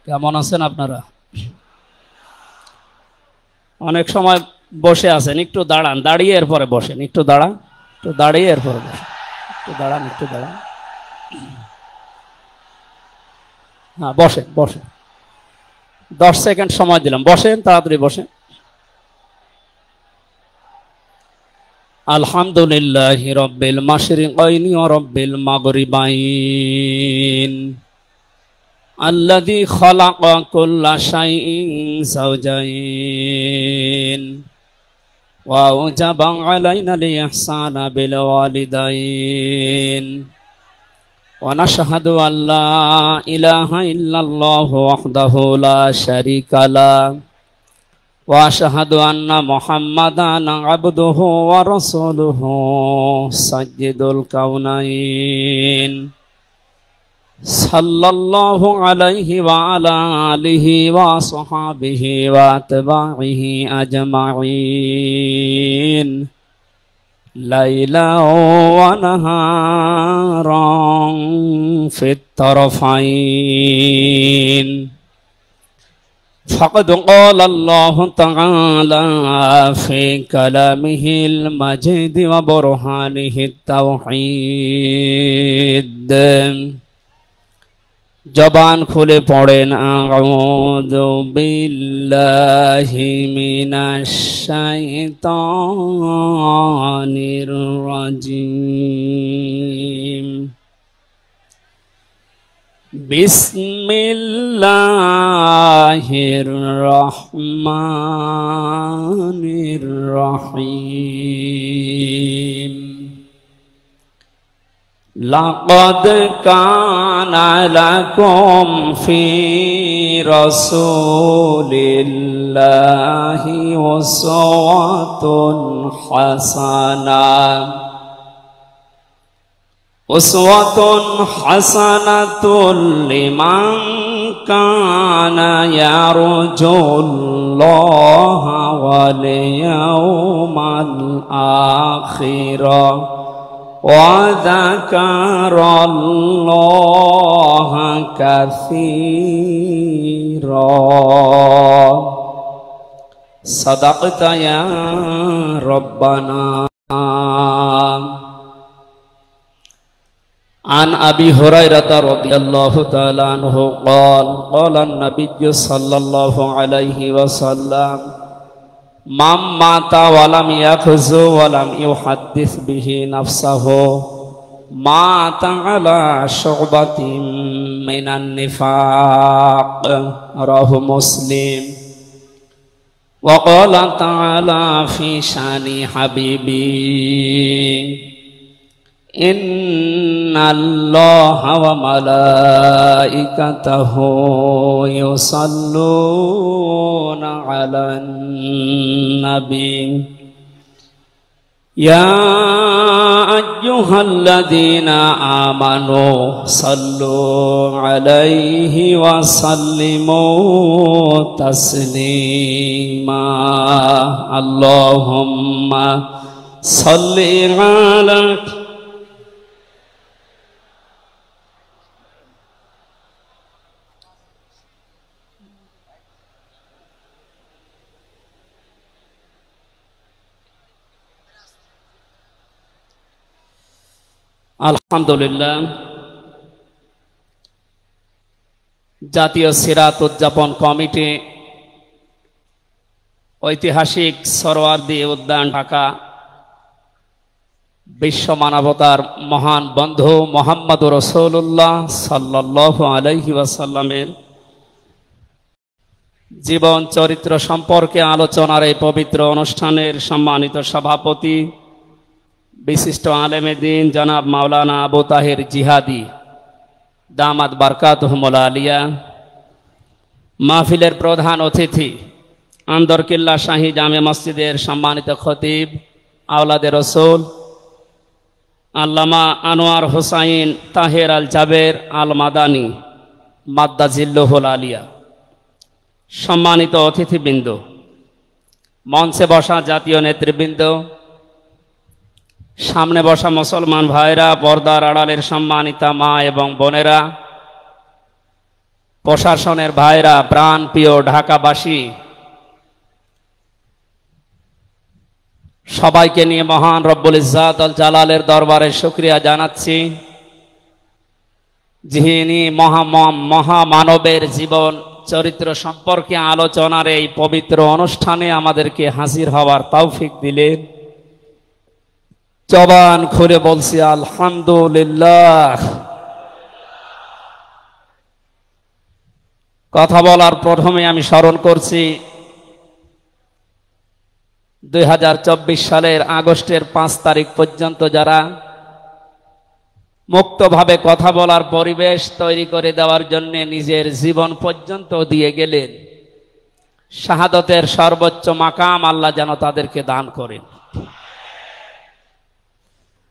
কেমন আছেন আপনারা? অনেক সময় বসে আছেন, একটু দাঁড়ান, দাঁড়িয়ে এরপরে বসেন। একটু দাঁড়ান, একটু দাঁড়িয়ে এরপরে বসেন। একটু দাঁড়ান, একটু দাঁড়ান। হ্যাঁ, বসেন বসেন। 10 সেকেন্ড সময় দিলাম, বসেন, তাড়াতাড়ি বসেন। আলহামদুলিল্লাহি রাব্বিল মাশরিকাইনি ওয়া রাব্বিল মাগরিবাইন আল্লাযী খালাকা কুল্লা শাইইন যাওজাইন ওয়া আওজাবা আলাইনাল ইহসানা বিল ওয়ালিদাইন ওয়া নাশহাদু আল্লা ইলাহা ইল্লাল্লাহু ওয়াহদাহু লা শারীকা লাহু ওয়া আশহাদু আন্না মুহাম্মাদান আবদুহু ওয়া রাসূলুহু সাইয়্যিদুল কাউনাইন সাল্লাল্লাহু আলাইহি ওয়া আলা আলিহি ওয়া সাহবিহি ওয়া আতবাইহি আজমাইন লাইলা ওয়া নাহারান ফিত তারফাইন فقد قال الله تعالى في كلامه المجيد وبرهانه التوحيد জবান খুলে পড়েন আউযু বিল্লাহি মিনাশ শাইতানির রাজিম বিসমিল্লাহির রহমানির রহিম লাকাদ কানা লাকুম ফি রাসূলিল্লাহি উসওয়াতুন হাসানাতুল লিমান কানা ইয়ারজুল্লাহা ওয়াল ইয়াউমাল আখিরা ওয়া যাকারাল্লাহা কাসীরা সাদাকতা ইয়া রাব্বানা। عن أبي هريرة رضي الله تعالى عنه قال قال النبي صلى الله عليه وسلم من مات ولم يغزو ولم يحدث به نفسه مات على شعبة من النفاق رواه مسلم وقال تعالى في شان حبيبي إن الله وملائكته يصلون على النبي يا أيها الذين آمنوا صلوا عليه وسلموا تسليما اللهم صل على আলহামদুলিল্লাহ। জাতীয় সিরাত উদযাপন কমিটি ঐতিহাসিক সরওয়ার্দী উদ্যান ঢাকা বিশ্ব মানবতার মহান বন্ধু মুহাম্মদুর রাসূলুল্লাহ সাল্লাল্লাহু আলাইহি ওয়াসাল্লামের জীবন চরিত্র সম্পর্কে আলোচনার এই পবিত্র অনুষ্ঠানের সম্মানিত সভাপতি বিশিষ্ট আলেমে দ্বীন জনাব মাওলানা আবু তাহের জিহাদি দামাত বারকাতুহুল আলিয়া, মাহফিলের প্রধান অতিথি আন্দরকিল্লা শাহী জামে মসজিদের সম্মানিত খতিব আওলাদে রসুল আল্লামা আনোয়ার হোসাইন তাহের আল জাবের আল মাদানী মাদ্দাজিল্লুহুল আলিয়া, সম্মানিত অতিথিবৃন্দ, মঞ্চে বসা জাতীয় নেতৃবৃন্দ, সামনে বসা মুসলমান ভাইরা, পর্দার আড়ালের সম্মানিতা মা এবং বোনেরা, প্রশাসনের ভাইরা, প্রাণ প্রিয় ঢাকাবাসী, সবাইকে নিয়ে মহান রব্বুল ইজ্জাত আল জালালের দরবারে শুকরিয়া জানাচ্ছি, যিনি মহামানবের জীবন চরিত্র সম্পর্কে আলোচনার এই পবিত্র অনুষ্ঠানে আমাদেরকে হাজির হওয়ার তৌফিক দিলেন। জবান খুলে বলছি আলহামদুলিল্লাহ। কথা বলার প্রথমে আমি স্মরণ করছি 2024 সালের আগস্টের 5 তারিখ পর্যন্ত যারা মুক্তভাবে কথা বলার পরিবেশ তৈরি করে দেওয়ার জন্য নিজের জীবন পর্যন্ত দিয়ে গেলেন, শাহাদতের সর্বোচ্চ মাকাম আল্লাহ যেন তাদেরকে দান করেন।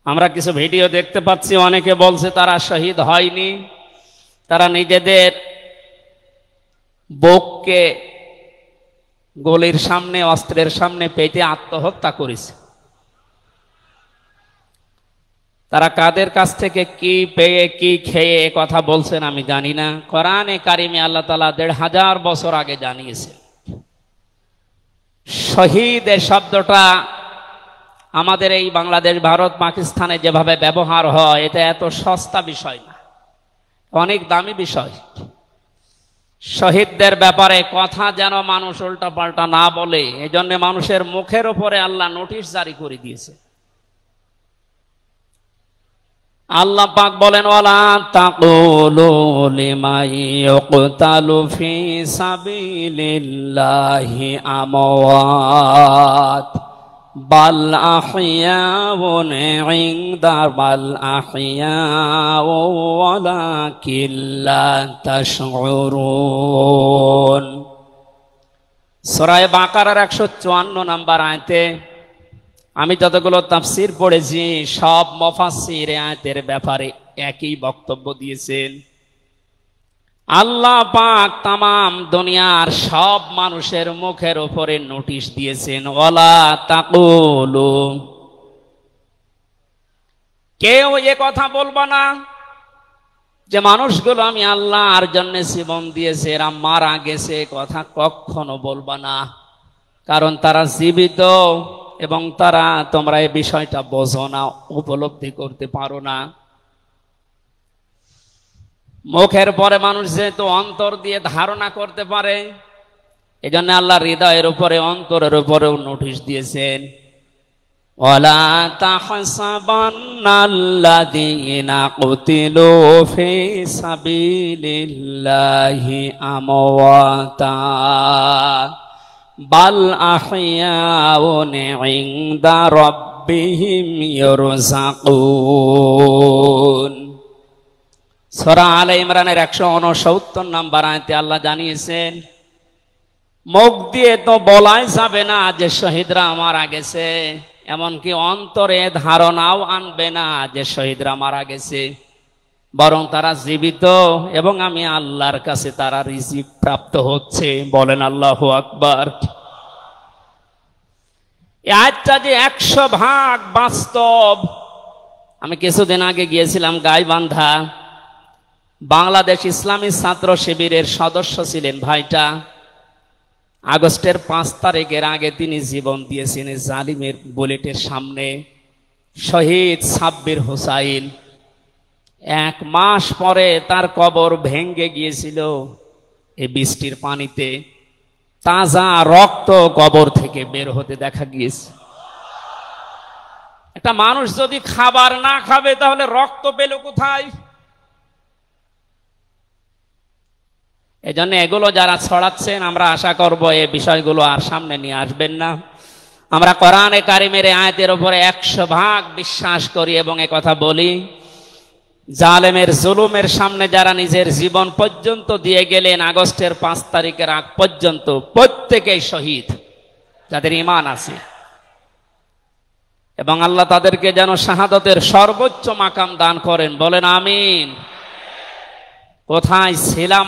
আমরা কিছু ভিডিও দেখতে পাচ্ছি, অনেকে বলছে তারা শহীদ হয়নি, তারা নিজেদের বুককে গলির সামনে, অস্ত্রের সামনে পেতে আত্মহত্যা করেছে। তারা কাদের কাছ থেকে কি পেয়ে কি খেয়ে কথা বলছেন আমি জানি না। কোরআনে কারিমে আল্লাহ তাআলা 1500 বছর আগে জানিয়েছে। শহীদ এই শব্দটা আমাদের এই বাংলাদেশ, ভারত, পাকিস্তানে যেভাবে ব্যবহার হয়, এটা এত সস্তা বিষয় না, অনেক দামি বিষয়। শহীদদের ব্যাপারে কথা যেন মানুষ উল্টা পাল্টা না বলে, এজন্য মানুষের মুখের উপরে আল্লাহ নোটিশ জারি করে দিয়েছে। আল্লাহ পাক বলেন, ওয়ালা তাকুলু লিমান ইউকতালু ফি সাবিলিল্লাহি আমওয়াত বাল আহইয়াউন ইনদা বাল আহইয়াউ ওয়ালাকিন লা তাশউরুন। সূরা বাকারার 154 নম্বর আয়াতে আমি যতগুলো তাফসীর পড়েছি, সব মুফাসসির আয়াতের ব্যাপারে একই বক্তব্য দিয়েছেন। আল্লাহ পাক তামাম দুনিয়ার সব মানুষের মুখের উপরে নোটিশ দিয়েছেন, ওয়ালা তাকুলু, কেউ এ কথা বলবা না যে মানুষগুলো আমি আল্লাহর জন্য জীবন দিয়েছে, এরা মারা গেছে, কথা কখনো বলবা না। কারণ তারা জীবিত এবং তারা, তোমরা এই বিষয়টা বোঝো না, উপলব্ধি করতে পারো না। মুখের পরে মানুষ যেহেতু অন্তর দিয়ে ধারণা করতে পারে, এজন্য আল্লাহ হৃদয়ের উপরে, অন্তরের উপরেও নোটিশ দিয়েছেন, ওয়ালা তাহসাবান্নাল্লাযীনা কুতিলু ফি সাবিলিল্লাহি আমওয়াতা বাল আহইয়াউন ইনদা রাব্বিহিম ইরযাকুন। সূরা আলে ইমরানের 169 নম্বর আয়াতে আল্লাহ জানিয়েছেন, মুখ দিয়ে তো বলাই যাবে না যে শহীদরা মারা গেছে, এমনকি অন্তরে ধারণাও আনবে না যে শহীদরা মারা গেছে, বরং তারা জীবিত এবং আমি আল্লাহর কাছে তারা রিজিক প্রাপ্ত হচ্ছে। বলেন আল্লাহু আকবার। এই আয়াতটা যে 100% বাস্তব। আমি কিছুদিন আগে গিয়েছিলাম গাইবান্ধা, বাংলাদেশ ইসলামী ছাত্র শিবিরের সদস্য ছিলেন ভাইটা। আগস্টের 5 তারিখের আগে তিনি জীবন দিয়েছেন জালিমের বুলেটের সামনে। শহীদ সাব্বির হোসাইন, 1 মাস পরে তার কবর ভেঙে গিয়েছিল এই বৃষ্টির পানিতে, তাজা রক্ত কবর থেকে বের হতে দেখা গিয়েছে। একটা মানুষ যদি খাবার না খাবে তাহলে রক্ত পেল কোথায়? এজন্য এগুলো যারা ছড়াচ্ছেন, আমরা আশা করব এই বিষয়গুলো আর সামনে নিয়ে আসবেন না। আমরা কোরআনে কারিমের আয়াতের উপরে 100% বিশ্বাস করি এবং একথা বলি, জালেমের জুলুমের সামনে যারা নিজের জীবন পর্যন্ত দিয়ে গেলেন আগস্টের 5 তারিখের আগ পর্যন্ত, প্রত্যেকেই শহীদ যাদের ঈমান আছে, এবং আল্লাহ তাদেরকে যেন শাহাদতের সর্বোচ্চ মাকাম দান করেন। বলেন আমিন। কোথায় ছিলাম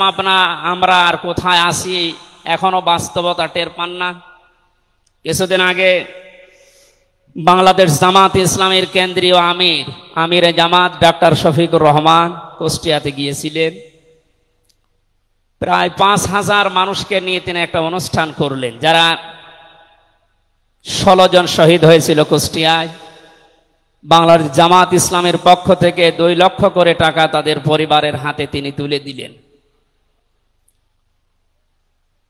আমরা আর কোথায় আছি এখনো বাস্তবতা টের পান না। কিছুদিন আগে বাংলাদেশ জামাত ইসলামের কেন্দ্রীয় আমিরে জামাত ডক্টর শফিকুর রহমান কুষ্টিয়াতে গিয়েছিলেন। প্রায় 5,000 মানুষকে নিয়ে তিনি একটা অনুষ্ঠান করলেন, যারা 16 জন শহীদ হয়েছিল কুষ্টিয়ায়। বাংলার জামাত ইসলামের পক্ষ থেকে 2 লক্ষ করে টাকা তাদের পরিবারের হাতে তিনি তুলে দিলেন।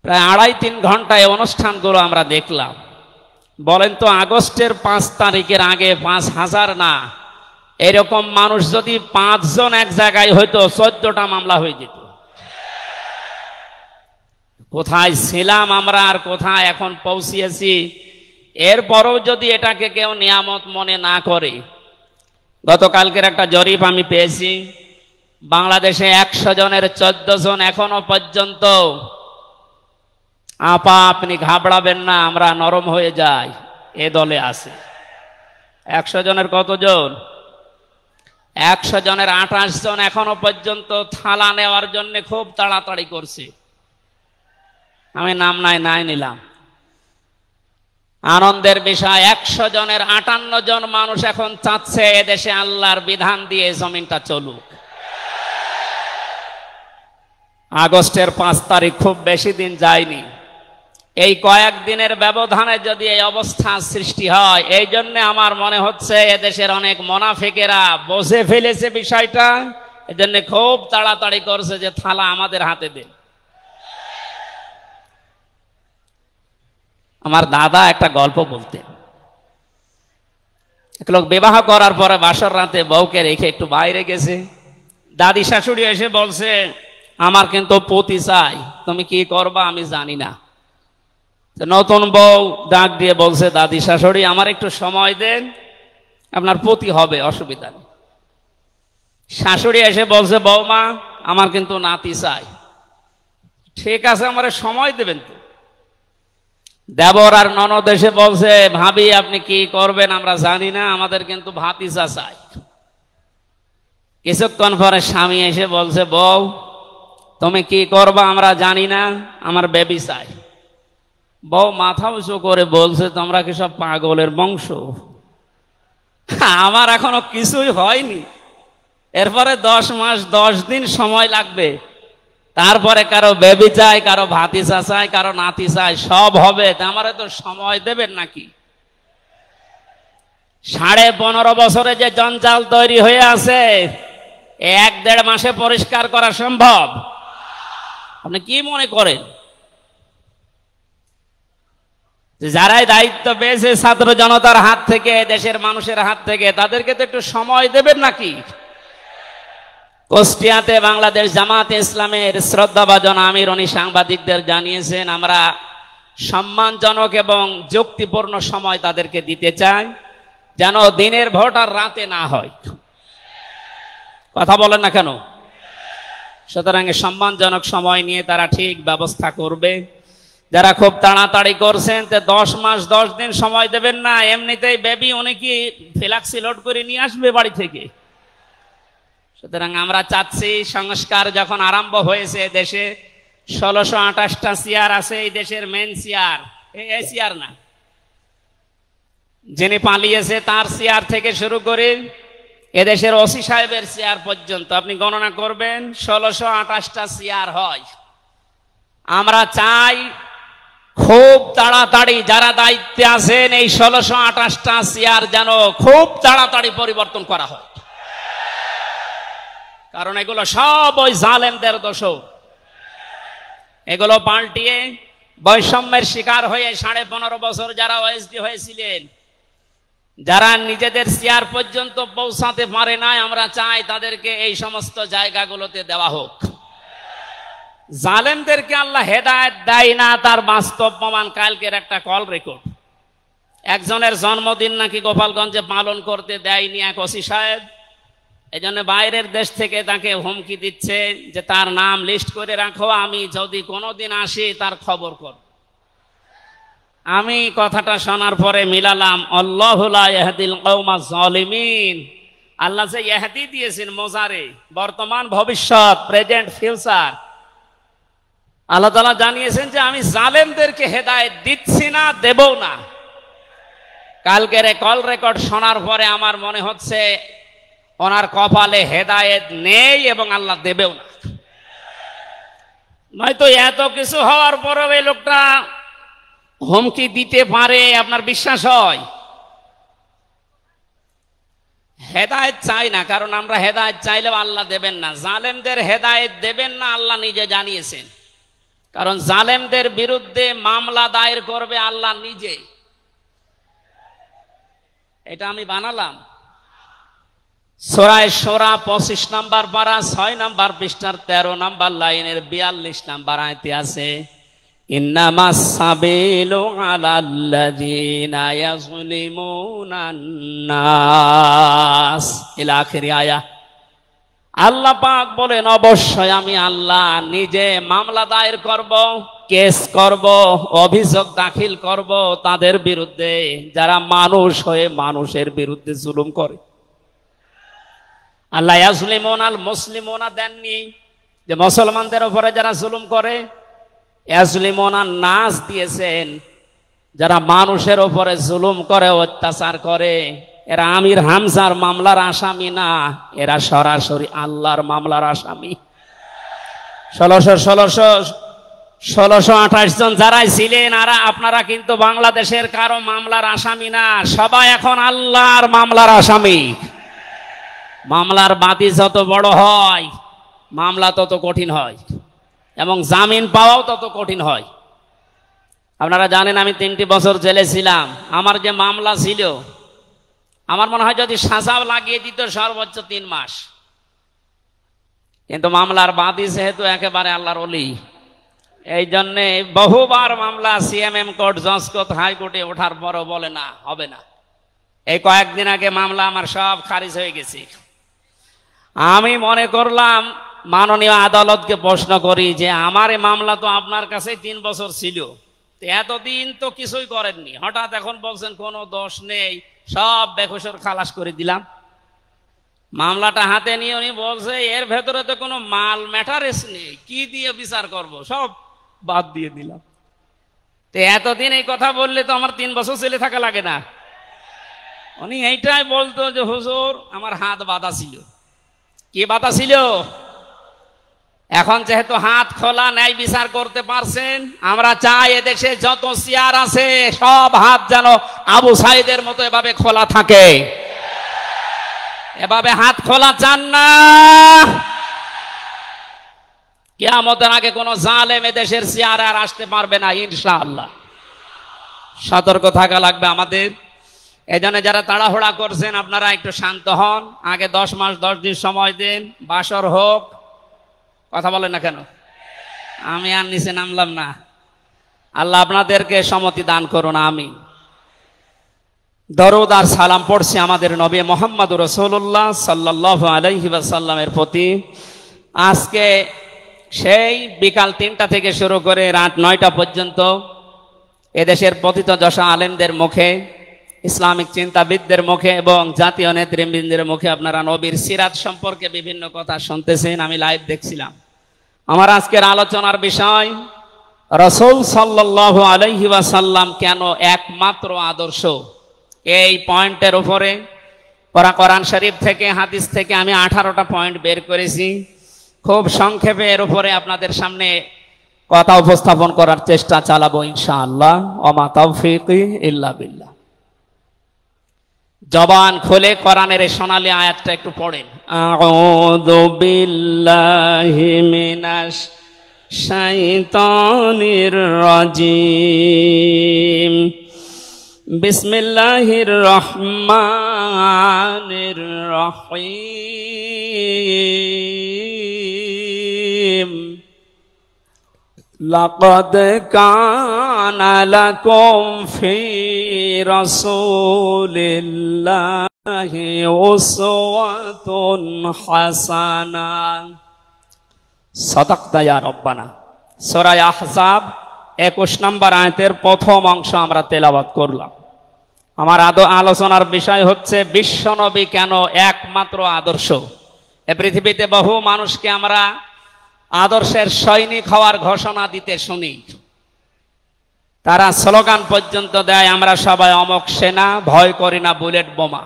প্রায় 2.5-3 ঘন্টায় অনুষ্ঠানগুলো আমরা দেখলাম। বলেন তো, আগস্টের 5 তারিখের আগে 5,000 না, এরকম মানুষ যদি 5 জন এক জায়গায় হইতো 14টা মামলা হয়ে যেত। কোথায় ছিলাম আমরা আর কোথায় এখন পৌঁছিয়েছি, এরপরও যদি এটাকে কেউ নিয়ামত মনে না করে। গতকালকের একটা জরিপ আমি পেয়েছি, বাংলাদেশে 100 জনের 14 জন এখনো পর্যন্ত আপা আপনি ঘাবড়াবেন না, আমরা নরম হয়ে যাই, এ দলে আছে। 100 জনের কতজন? 100 জনের 28 জন এখনো পর্যন্ত থালা নেওয়ার জন্য খুব তাড়াতাড়ি করছে। আমি নাম নাই নিলাম। আনন্দের বিষয়, 100 জনের 58 জন মানুষ এখন চাচ্ছে এদেশে আল্লাহর বিধান দিয়ে জমিনটা চলুক। আগস্টের 5 তারিখ খুব বেশি দিন যায়নি। এই কয়েকদিনের ব্যবধানে যদি এই অবস্থা সৃষ্টি হয়, এই জন্য আমার মনে হচ্ছে এদেশের অনেক মুনাফিকেরা বুঝে ফেলেছে বিষয়টা, এজন্য খুব তাড়াতাড়ি করছে যে থালা আমাদের হাতে দেন। আমার দাদা একটা গল্প বলতেন। এক লোক বিবাহ করার পরে বাসর রাতে বউকে রেখে একটু বাইরে গেছে। দাদি শাশুড়ি এসে বলছে, আমার কিন্তু পতি চাই, তুমি কি করবা আমি জানি না। নতুন বউ ডাক দিয়ে বলছে, দাদি শাশুড়ি আমার একটু সময় দেন, আপনার পতি হবে, অসুবিধা নেই। শাশুড়ি এসে বলছে, বৌমা আমার কিন্তু নাতি চাই। ঠিক আছে, আমার সময় দেবেন তো। দেবর আর ননদ এসে বলছে, ভাবি আপনি কি করবেন আমরা জানি না, আমাদের কিন্তু ভাতিজা চাই। কিছুক্ষণ পরে স্বামী এসে বলছে, বউ তুমি কি করবা আমরা জানি না, আমার বেবি চাই। বউ মাথা উঁচু করে বলছে, তোমরা কি সব পাগলের বংশ? আমার এখনো কিছুই হয়নি, এরপরে 10 মাস 10 দিন সময় লাগবে, তারপরে কারো বেবি চাই, কারো ভাতিজা চাই, কারো নাতি চাই, সব হবে। আমারে তো সময় দেবেন নাকি? 15.5 বছরে যে জঞ্জাল তৈরি হয়ে আছে, 1-1.5 মাসে পরিষ্কার করা সম্ভব? আপনি কি মনে করেন? যারাই দায়িত্ব পেয়েছে ছাত্র জনতার হাত থেকে, দেশের মানুষের হাত থেকে, তাদেরকে তো একটু সময় দেবেন নাকি? কুষ্টিয়াতে বাংলাদেশ জামাতে ইসলামের শ্রদ্ধাভাজন আমির উনি সাংবাদিকদের জানিয়েছেন, আমরা সম্মানজনক এবং যুক্তিপূর্ণ সময় তাদেরকে দিতে চাই, যেন দিনের ভোট আর রাতে না হয়। কথা বলেন না কেন? সুতরাং সম্মানজনক সময় নিয়ে তারা ঠিক ব্যবস্থা করবে। যারা খুব তাড়াতাড়ি করছেন, 10 মাস 10 দিন সময় দেবেন না, এমনিতেই বেবি উনি কি ফ্ল্যাক্সি লোড করে নিয়ে আসবে বাড়ি থেকে। সুতরাং আমরা চাচ্ছি, সংস্কার যখন আরম্ভ হয়েছে দেশে, 1628টা চেয়ার আছে এই দেশের মেন চেয়ার, এই চেয়ার না, যিনি পালিয়েছে তার চেয়ার থেকে শুরু করে এদেশের ওসি সাহেবের চেয়ার পর্যন্ত আপনি গণনা করবেন, 1628টা চেয়ার হয়। আমরা চাই খুব তাড়াতাড়ি যারা দায়িত্বে আছেন এই 1628টা চেয়ার যেন খুব তাড়াতাড়ি পরিবর্তন করা হয়, কারণ এগুলো সব ওই জালেমদের দোষ। এগুলো পাল্টিয়ে বৈষম্যের শিকার হয়ে 15.5 বছর যারা ওএসডি হয়েছিলেন, যারা নিজেদের চেয়ার পর্যন্ত পৌঁছাতে পারে নাই, আমরা চাই তাদেরকে এই সমস্ত জায়গাগুলোতে দেওয়া হোক। জালেমদেরকে আল্লাহ হেদায়েত দেয় না, তার বাস্তব প্রমাণ কালকের একটা কল রেকর্ড। একজনের জন্মদিন নাকি গোপালগঞ্জে পালন করতে দেয়নি এক ওসি সাহেব, এই জন্য বাইরের দেশ থেকে তাকে হুমকি দিচ্ছে যে তার নাম লিস্ট করে রাখো, আমি যদি কোনোদিন আসি তার খবর কর। আমি কথাটা শোনার পরে মিলালাম, আল্লাহু লা ইয়াহদিল কওমাজ জালিমিন। আল্লাহ যে ইহদি দিয়েছেন মোজারে, বর্তমান ভবিষ্যৎ, প্রেজেন্ট ফিউচার, আল্লাহ তাআলা জানিয়েছেন যে আমি জালেমদেরকে হেদায়েত দিচ্ছি না, দেবও না। কালকের কল রেকর্ড শোনার পরে আমার মনে হচ্ছে ওনার কপালে হেদায়েত নেই এবং আল্লাহ দেবেও না। নয়তো এত কিছু হওয়ার পরেও এই লোকটা হুমকি দিতে পারে, আপনার বিশ্বাস হয়? হেদায়েত চাই না, কারণ আমরা হেদায়েত চাইলেও আল্লাহ দেবেন না। জালেমদের হেদায়েত দেবেন না, আল্লাহ নিজে জানিয়েছেন। কারণ জালেমদের বিরুদ্ধে মামলা দায়ের করবে আল্লাহ নিজে। এটা আমি বানালাম। সূরা শূরা 25 নম্বর পারা 6 নম্বর পৃষ্ঠার 13 নম্বর লাইনের 42 নম্বর আয়াতে আছে, ইন্নামাস সাবিলু আলাল্লাযিনা ইয়াযলিমুনান নাস ইলা আখিরি আয়া। আল্লাহ পাক বলেন, অবশ্যই আমি আল্লাহ নিজে মামলা দায়ের করব, কেস করব, অভিযোগ দাখিল করব তাদের বিরুদ্ধে যারা মানুষ হয়ে মানুষের বিরুদ্ধে জুলুম করে। আল্লাহ ইয়াজলিমুন আল মুসলিমুনা দেননি যে মুসলমানদের উপরে যারা জুলুম করে, ইয়াজলিমুন আন নাস দিয়েছেন যারা মানুষের উপরে জুলুম করে, অত্যাচার করে। এরা আমির হামজার মামলার আসামি না, এরা সরাসরি আল্লাহর মামলার আসামি। 1628 জন যারাই ছিলেন আর আপনারা কিন্তু বাংলাদেশের কারো মামলার আসামি না, সবাই এখন আল্লাহর মামলার আসামি। মামলার বাদী যত বড় হয় মামলা তত কঠিন হয় এবং জামিন পাওয়াও তত কঠিন হয়। আপনারা জানেন আমি 3টি বছর জেলে ছিলাম। আমার যে মামলা ছিল, আমার মনে হয় যদি সাজাও লাগিয়ে দিত সর্বোচ্চ 3 মাস। কিন্তু মামলার বাদী যেহেতু একেবারে আল্লাহর ওলি, এই জন্যে বহুবার মামলা সিএমএম কোর্ট, জজ কোর্ট, হাইকোর্টে ওঠার পরও বলে না, হবে না। এই কয়েকদিন আগে মামলা আমার সব খারিজ হয়ে গেছে। আমি মনে করলাম মাননীয় আদালতকে প্রশ্ন করি যে আমার এই মামলা তো আপনার কাছে 3 বছর ছিল, এতদিন তো কিছুই করেননি, হঠাৎ এখন বলছেন কোনো দোষ নেই, সব বেকসুর খালাস করে দিলাম। মামলাটা হাতে নিয়ে উনি বলছে এর ভেতরে তো কোনো মাল ম্যাটারেস নেই, কি দিয়ে বিচার করব, সব বাদ দিয়ে দিলাম। তো এতদিন এই কথা বললে তো আমার 3 বছর জেলে থাকা লাগে না। উনি এইটাই বলতো যে হুজুর আমার হাত বাঁধা ছিল। কি বাধা ছিল? এখন যেহেতু হাত খোলা, ন্যায় বিচার করতে পারছেন, আমরা চাই এদেশে যত চেয়ার আছে সব হাত যেন আবু সাইদের মতো এভাবে খোলা থাকে। এভাবে হাত খোলা চান না? কিয়ামতের আগে কোন জালেম এদেশের চেয়ারে আর আসতে পারবে না ইনশাআল্লাহ। সতর্ক থাকা লাগবে আমাদের। এজন্য যারা তাড়াহুড়া করছেন আপনারা একটু শান্ত হন। আগে 10 মাস 10 দিন সময় দিন, বাসর হোক। কথা বলেন না কেন? আমি আর নিচে নামলাম না। আল্লাহ আপনাদেরকে সম্মতি দান করুন, আমিন। দরুদ আর সালাম পড়ছি আমাদের নবী মুহাম্মদুর রাসূলুল্লাহ সাল্লাল্লাহু আলাইহি ওয়াসাল্লামের প্রতি। আজকে সেই বিকাল 3টা থেকে শুরু করে রাত 9টা পর্যন্ত এদেশের পতিত যশা আলেমদের মুখে, ইসলামিক চিন্তাবিদদের মুখে এবং জাতীয় নেতৃবৃন্দের মুখে আপনারা নবীর সিরাত সম্পর্কে বিভিন্ন কথা শুনতেছেন। আমি লাইভ দেখছিলাম। আমার আজকের আলোচনার বিষয় রাসূল সাল্লাল্লাহু আলাইহি ওয়াসাল্লাম কেন একমাত্র আদর্শ। এই পয়েন্টের উপরে কোরআন শরীফ থেকে, হাদিস থেকে আমি 18টা পয়েন্ট বের করেছি। খুব সংক্ষেপে এর উপরে আপনাদের সামনে কথা উপস্থাপন করার চেষ্টা চালাবো ইনশাআল্লাহ। ওমা তাওফীকি ইল্লা বিল্লাহ। জবান খুলে কোরআনের এই সোনালী আয়াতটা একটু পড়েন। আউযু বিল্লাহি মিনাশ শাইতানির রাজিম। বিসমিল্লাহির রহমানির রহিম। লাকাদ কানা লাকুম ফি রাসূলিল্লাহি উসওয়াতুন হাসানাহ। সাদাকতা ইয়া রাব্বানা। সূরা আহজাব 21 নম্বর আয়াতের প্রথম অংশ আমরা তেলাওয়াত করলাম। আমার আলোচনার বিষয় হচ্ছে বিশ্বনবী কেন একমাত্র আদর্শ। এই পৃথিবীতে বহু মানুষকে আমরা আদর্শের সৈনিক হওয়ার ঘোষণা দিতে শুনি। তারা স্লোগান পর্যন্ত দেয়, আমরা সবাই অমক সেনা, ভয় করি না বুলেট বোমা।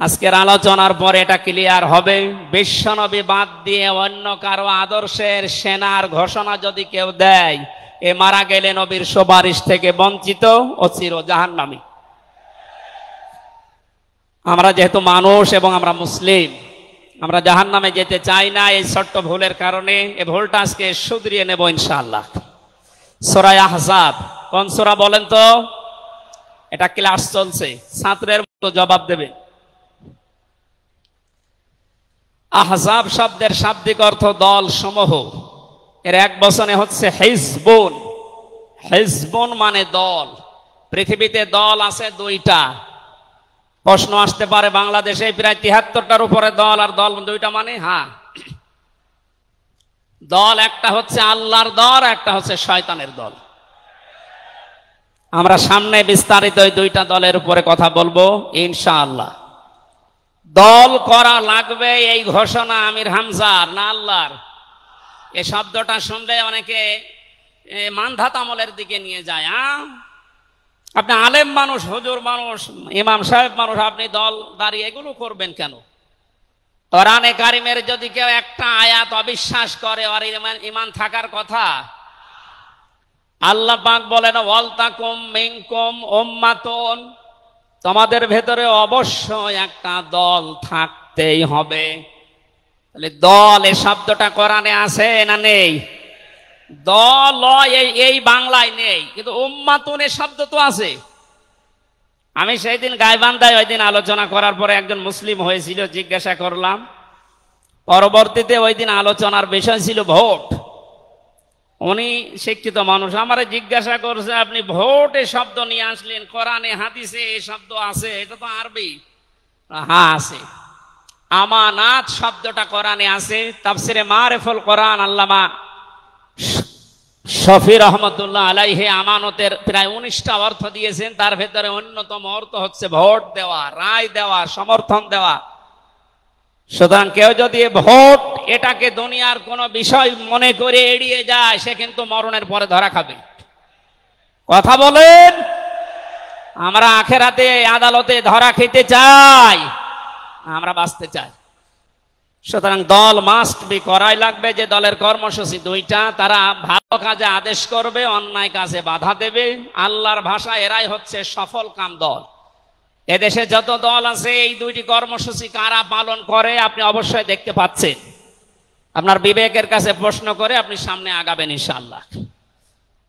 আজকের আলোচনার পর এটা ক্লিয়ার হবে। বিশ্বনবী বাদ দিয়ে অন্য কারো আদর্শের সেনার ঘোষণা যদি কেউ দেয়, এ মারা গেলে নবীর সুপারিশ থেকে বঞ্চিত ও চির জাহান্নামী। আমরা যেহেতু মানুষ এবং আমরা মুসলিম, আমরা জাহান্নামে যেতে চাই না। এই ছোট্ট ভুলের কারণে এই ভুলটা আজকে শুধরিয়ে নেব ইনশাআল্লাহ। সূরা আহজাব কোন সূরা বলেন তো? এটা ক্লাস চলছে, ছাত্রের মতো জবাব দেবে। আহজাব শব্দের শাব্দিক অর্থ দল সমূহ। এর এক বচনে হচ্ছে হিজবুন। হিজবুন মানে দল। পৃথিবীতে দল আছে দুইটা। প্রশ্ন আসতে পারে, বাংলাদেশে প্রায় ৭৩টার উপরে দল, আর দল দুইটা মানে? হ্যাঁ, দল একটা হচ্ছে আল্লাহর দল, একটা হচ্ছে শয়তানের দল। আমরা সামনে বিস্তারিত এই দুইটা দলের উপরে কথা বলবো ইনশাআল্লাহ। দল করা লাগবে এই ঘোষণা আমির হামজার না আল্লাহর? এই শব্দটা শুনলে অনেকে মানধাত আমলের দিকে নিয়ে যায়। আপনি আলেম মানুষ, হুজুর মানুষ, ইমাম সাহেব মানুষ, আপনি দল দাঁড়িয়ে এগুলো করবেন কেন? কোরআনে কারিমের যদি কেউ একটা আয়াত অবিশ্বাস করে, আর ইমান থাকার কথা। আল্লাহ পাক বলেন ওয়ালতাকুম মিনকুম উম্মাতুন, তোমাদের ভেতরে অবশ্যই একটা দল থাকতেই হবে। তাহলে দল এই শব্দটা কোরআনে আছে না নেই? দল এই বাংলায় নেই, কিন্তু উম্মাতুন এই শব্দ তো আছে। আমি সেই দিন গাইবান্ধায় ওই দিন আলোচনা করার পরে একজন মুসলিম হয়েছিল, জিজ্ঞাসা করলাম। পরবর্তীতে ওই দিন আলোচনার বিষয় ছিল ভোট। উনি শিক্ষিত মানুষ, আমারে জিজ্ঞাসা করছে আপনি ভোট এ শব্দ নিয়ে আসলেন, কোরআনে হাদিসে এই শব্দ আছে? এটা তো আরবি। হ্যাঁ আছে। আমানাত শব্দটা কোরআনে আছে। তাফসিরে মারিফুল কোরআন আল্লামা শফি রহমতুল্লাহ আলাইহি আমানতের প্রায় 19টা অর্থ দিয়েছেন। তার ভেতরে অন্যতম অর্থ হচ্ছে ভোট দেওয়া, রায় দেওয়া, সমর্থন দেওয়া। সুতরাং কেউ যদি ভোট এটাকে দুনিয়ার কোনো বিষয় মনে করে এড়িয়ে যায়, সে কিন্তু মরণের পরে ধরা খাবে। কথা বলেন? আমরা আখেরাতে আদালতে ধরা খেতে চাই, আমরা বাঁচতে চাই। সুতরাং দল মাস্ট বি, করাই লাগবে। যে দলের কর্মসূচি দুইটা, তারা ভালো কাজে আদেশ করবে, অন্যায় কাজে বাধা দেবে। আল্লাহর ভাষা এরাই হচ্ছে সফল কাম দল। এদেশে যত দল আছে এই দুইটি কর্মসূচি কারা পালন করে আপনি অবশ্যই দেখতে পাচ্ছেন। আপনার বিবেকের কাছে প্রশ্ন করে আপনি সামনে আগাবেন ইনশাআল্লাহ।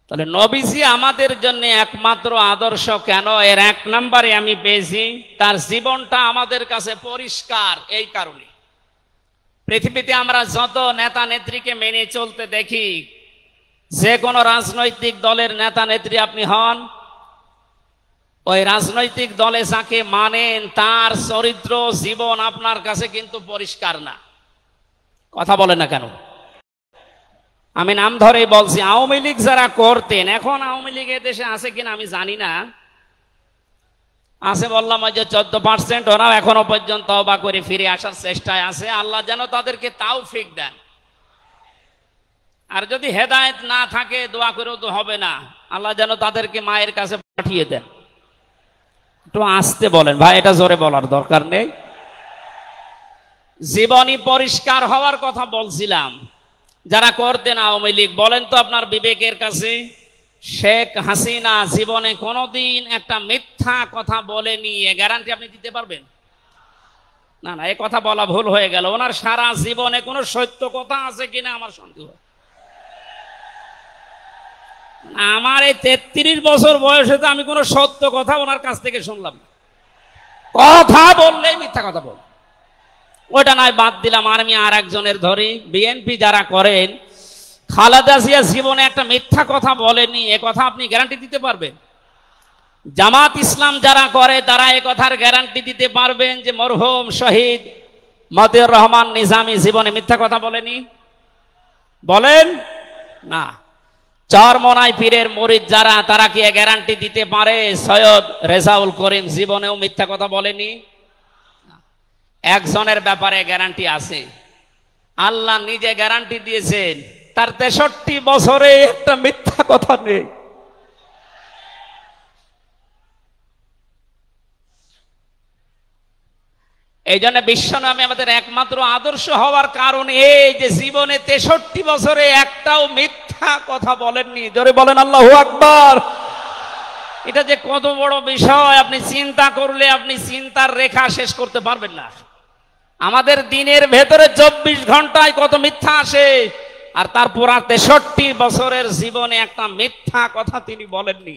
তাহলে নবীজি আমাদের জন্য একমাত্র আদর্শ কেন? এর এক নম্বরে আমি পেয়েছি তার জীবনটা আমাদের কাছে পরিষ্কার। এই কারণে পৃথিবীতে আমরা যত নেতা নেত্রীকে মেনে চলতে দেখি, যে কোনো রাজনৈতিক দলের নেতা নেত্রী আপনি হন, ওই রাজনৈতিক দলে যাকে মানেন তার চরিত্র জীবন আপনার কাছে কিন্তু পরিষ্কার না। কথা বলে না কেন? আমি নাম ধরেই বলছি, আওয়ামী লীগ যারা করতেন, এখন আওয়ামী লীগ দেশে আছে কিনা আমি জানি না, আছে বললাম ওই যে 14%, ওরাও এখনো পর্যন্ত তওবা করে ফিরে আসার চেষ্টায় আছে। আল্লাহ যেন তাদেরকে তাওফিক দেন। আর যদি হেদায়েত না থাকে দোয়া করেও তো হবে না, আল্লাহ যেন তাদেরকে মায়ের কাছে পাঠিয়ে দেন। একটু আস্তে বলেন ভাই, এটা জোরে বলার দরকার নেই। জীবনী পরিষ্কার হওয়ার কথা বলছিলাম। যারা করতেন আওয়ামী লীগ, বলেন তো আপনার বিবেকের কাছে, শেখ হাসিনা জীবনে কোনোদিন একটা মিথ্যা কথা বলেনি, এ গ্যারান্টি আপনি দিতে পারবেন? না না, এই কথা বলা ভুল হয়ে গেল। ওনার সারা জীবনে কোনো সত্য কথা আছে কিনা আমার সন্দেহ। আমার এই 33 বছর বয়সে তো আমি কোনো সত্য কথা ওনার কাছ থেকে শুনলাম না। কথা বললেই মিথ্যা কথা বল। ওইটা নয়, বাদ দিলাম। আর আমি আর একজনের ধরি, বিএনপি যারা করেন, খালেদা জিয়া জীবনে একটা মিথ্যা কথা বলেনি, এ কথা আপনি গ্যারান্টি দিতে পারবেন? জামাত ইসলাম যারা করে তারা এ কথার গ্যারান্টি দিতে পারবেন যে মরহুম শহীদ মতিউর রহমান নিজামী জীবনে মিথ্যা কথা বলেনি? বলেন না। চরমনাই পীরের মুরিদ যারা, তারা কি গ্যারান্টি দিতে পারে সৈয়দ রেজাউল করিম জীবনেও মিথ্যা কথা বলেনি? একজনের ব্যাপারে গ্যারান্টি আছে, আল্লাহ নিজে গ্যারান্টি দিয়েছেন, তার 63 বছরে একটা মিথ্যা কথা নেই। এই জন্য বিশ্বনবী আমাদের একমাত্র আদর্শ হওয়ার কারণ এই যে জীবনে 63 বছরে একটাও মিথ্যা কথা বলেননি। জোরে বলেন আল্লাহু আকবার। এটা যে কত বড় বিষয় আপনি চিন্তা করলে আপনি চিন্তার রেখা শেষ করতে পারবেন না। আমাদের দিনের ভেতরে 24 ঘন্টায় কত মিথ্যা আসে, আর তার পুরা 63 বছরের জীবনে একটা মিথ্যা কথা তিনি বলেননি।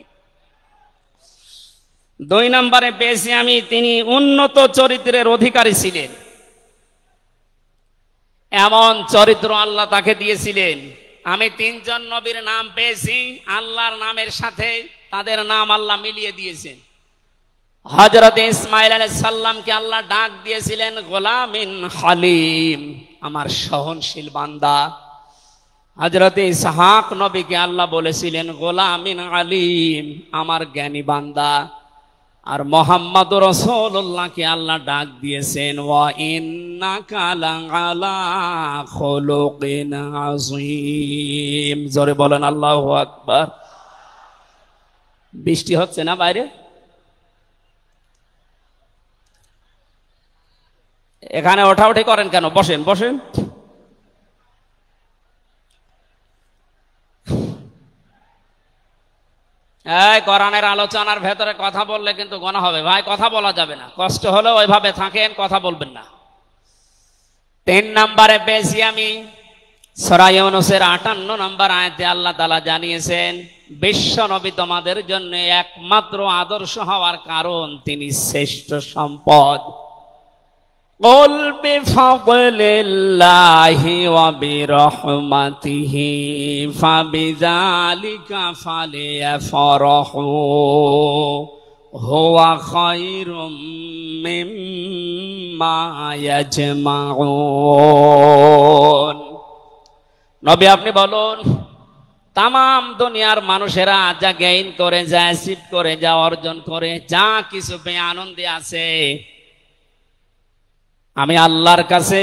2 নম্বরে পেয়েছি আমি, তিনি উন্নত চরিত্রের অধিকারী ছিলেন। এমন চরিত্র আল্লাহ তাকে দিয়েছিলেন। আমি 3 জন নবীর নাম পেয়েছি, আল্লাহর নামের সাথে তাদের নাম আল্লাহ মিলিয়ে দিয়েছেন। হযরত ইসমাঈল আলাইহিস সালামকে আল্লাহ ডাক দিয়েছিলেন গোলামিন হালিম, আমার সহনশীল বান্দা। হযরত ইসহাক নবীকে আল্লাহ বলেছিলেন গোলামিন আলিম, আমার জ্ঞানী বান্দা। আর মুহাম্মদুর রাসূলুল্লাহকে আল্লাহ ডাক দিয়েছেন ওয়া ইন্নাকা লাআলা খুলুকিন আযীম। জোরে বলেন আল্লাহু আকবার। বৃষ্টি হচ্ছে না বাইরে? এখানে ওঠাউঠি করেন কেন? বসেন বসেন। এই কোরআনের আলোচনার ভেতরে কথা বললে কিন্তু গুনাহ হবে ভাই, কথা বলা যাবে না। কষ্ট হলে ওইভাবে থাকেন, কথা বলবেন না। 3 নম্বরে পেয়েছি আমি সূরা ইউনূসের 58 নম্বর আয়াতে আল্লাহ তাআলা জানিয়েছেন বিশ্ব নবী তোমাদের জন্য একমাত্র আদর্শ হওয়ার কারণ তিনি শ্রেষ্ঠ সম্পদ। قل بفضل الله وبرحمته فبذلك فليفرحوا هو خير مما يجمعون। নবী আপনি বলুন, তামাম দুনিয়ার মানুষেরা যা গেইন করে, যা অ্যাচিভ করে, যা অর্জন করে, যা কিছু পেয়ে আনন্দে আছে, আমি আল্লাহর কাছে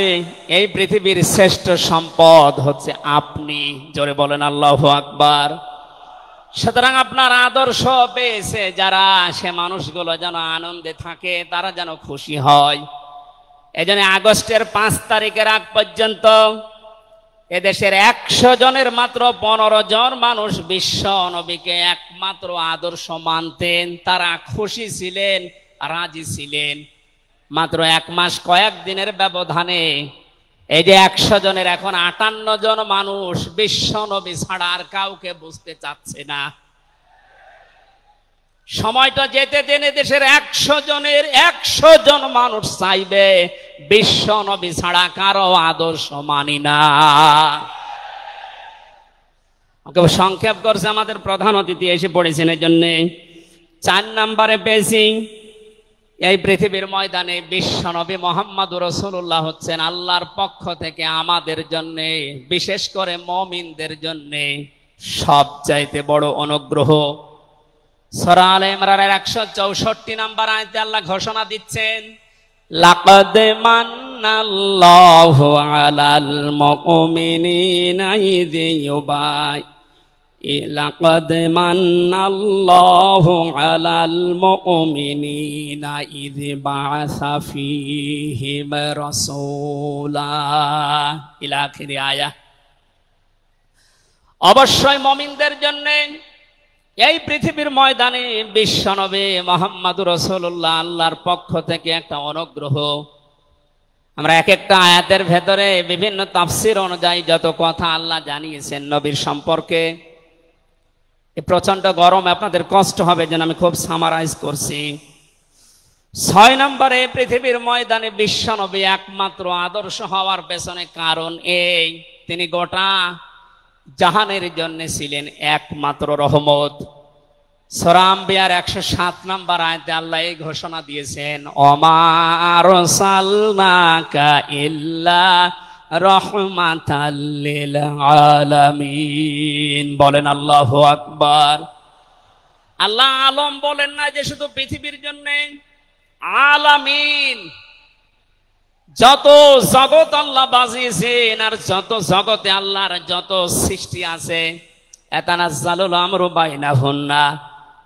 এই পৃথিবীর শ্রেষ্ঠ সম্পদ হচ্ছে আপনি। জোরে বলেন আল্লাহু আকবার। সুতরাং আপনার আদর্শ পেয়েছে যারা, সে মানুষগুলো যেন আনন্দে থাকে, তারা যেন খুশি হয়। এজন্য আগস্টের 5 তারিখের আগ পর্যন্ত এদেশের 100 জনের মাত্র 15 জন মানুষ বিশ্ব নবীকে একমাত্র আদর্শ মানতেন। তারা খুশি ছিলেন, রাজি ছিলেন। মাত্র 1 মাস কয়েক দিনের ব্যবধানে এই যে 100 জনের এখন 58 জন মানুষ বিশ্ব নবী ছাড়া আর কাউকে বুঝতে চাচ্ছে না। সময়টা যেতে জেনে দেশের 100 জনের 100 জন মানুষ চাইবে বিশ্ব নবী ছাড়া কারো আদর্শ মানি না। সংক্ষেপ করছে আমাদের প্রধান অতিথি এসে পড়েছেন, এই জন্য 4 নম্বরে পেয়েছি এই পৃথিবীর ময়দানে বিশ্ব নবী মুহাম্মদুর রাসূলুল্লাহ হচ্ছেন আল্লাহর পক্ষ থেকে আমাদের জন্য, বিশেষ করে মুমিনদের জন্য সবচাইতে বড় অনুগ্রহ। সূরা আলে ইমরানের 164 নম্বর আয়াতে আল্লাহ ঘোষণা দিচ্ছেন লাকাদ মান্নাল্লাহু আলাল মুমিনিনা ইয লাকাদ মান্নাল্লাহু আলাল মুমিনিনা ইয বাআসা ফীহিম রাসূলা ইলা আখিরি আয়া। অবশ্যই মুমিনদের জন্য এই পৃথিবীর ময়দানে বিশ্বনবী মুহাম্মদুর রাসূলুল্লাহ আল্লাহর পক্ষ থেকে একটা অনুগ্রহ। আমরা এক একটা আয়াতের ভেতরে বিভিন্ন তাফসীর অনুযায়ী যত কথা আল্লাহ জানিয়েছেন নবীর সম্পর্কে, এই প্রচন্ড গরম আপনাদের কষ্ট হবে যেন আমি খুব সামারাইজ করছি। 6 নম্বরে পৃথিবীর ময়দানে বিশ্বনবী একমাত্র আদর্শ হওয়ার পেছনে কারণ এই, তিনি গোটা জাহানের জন্য ছিলেন একমাত্র রহমত। সূরা আম্বিয়ার 107 নম্বর আয়াতে আল্লাহ এই ঘোষণা দিয়েছেন ওমা আরসালনাকা ইল্লা রাহমাতাল লিল আলামিন। বলেন আল্লাহু আকবার। আল্লাহ আলম বলেন না যে শুধু পৃথিবীর জন্য, আলামিন যত জগৎ আল্লাহ বাজিয়েছেন আর যত জগতে আল্লাহর যত সৃষ্টি আছে, এতানাজ্জালুল আমরু বাইনাহুন্না,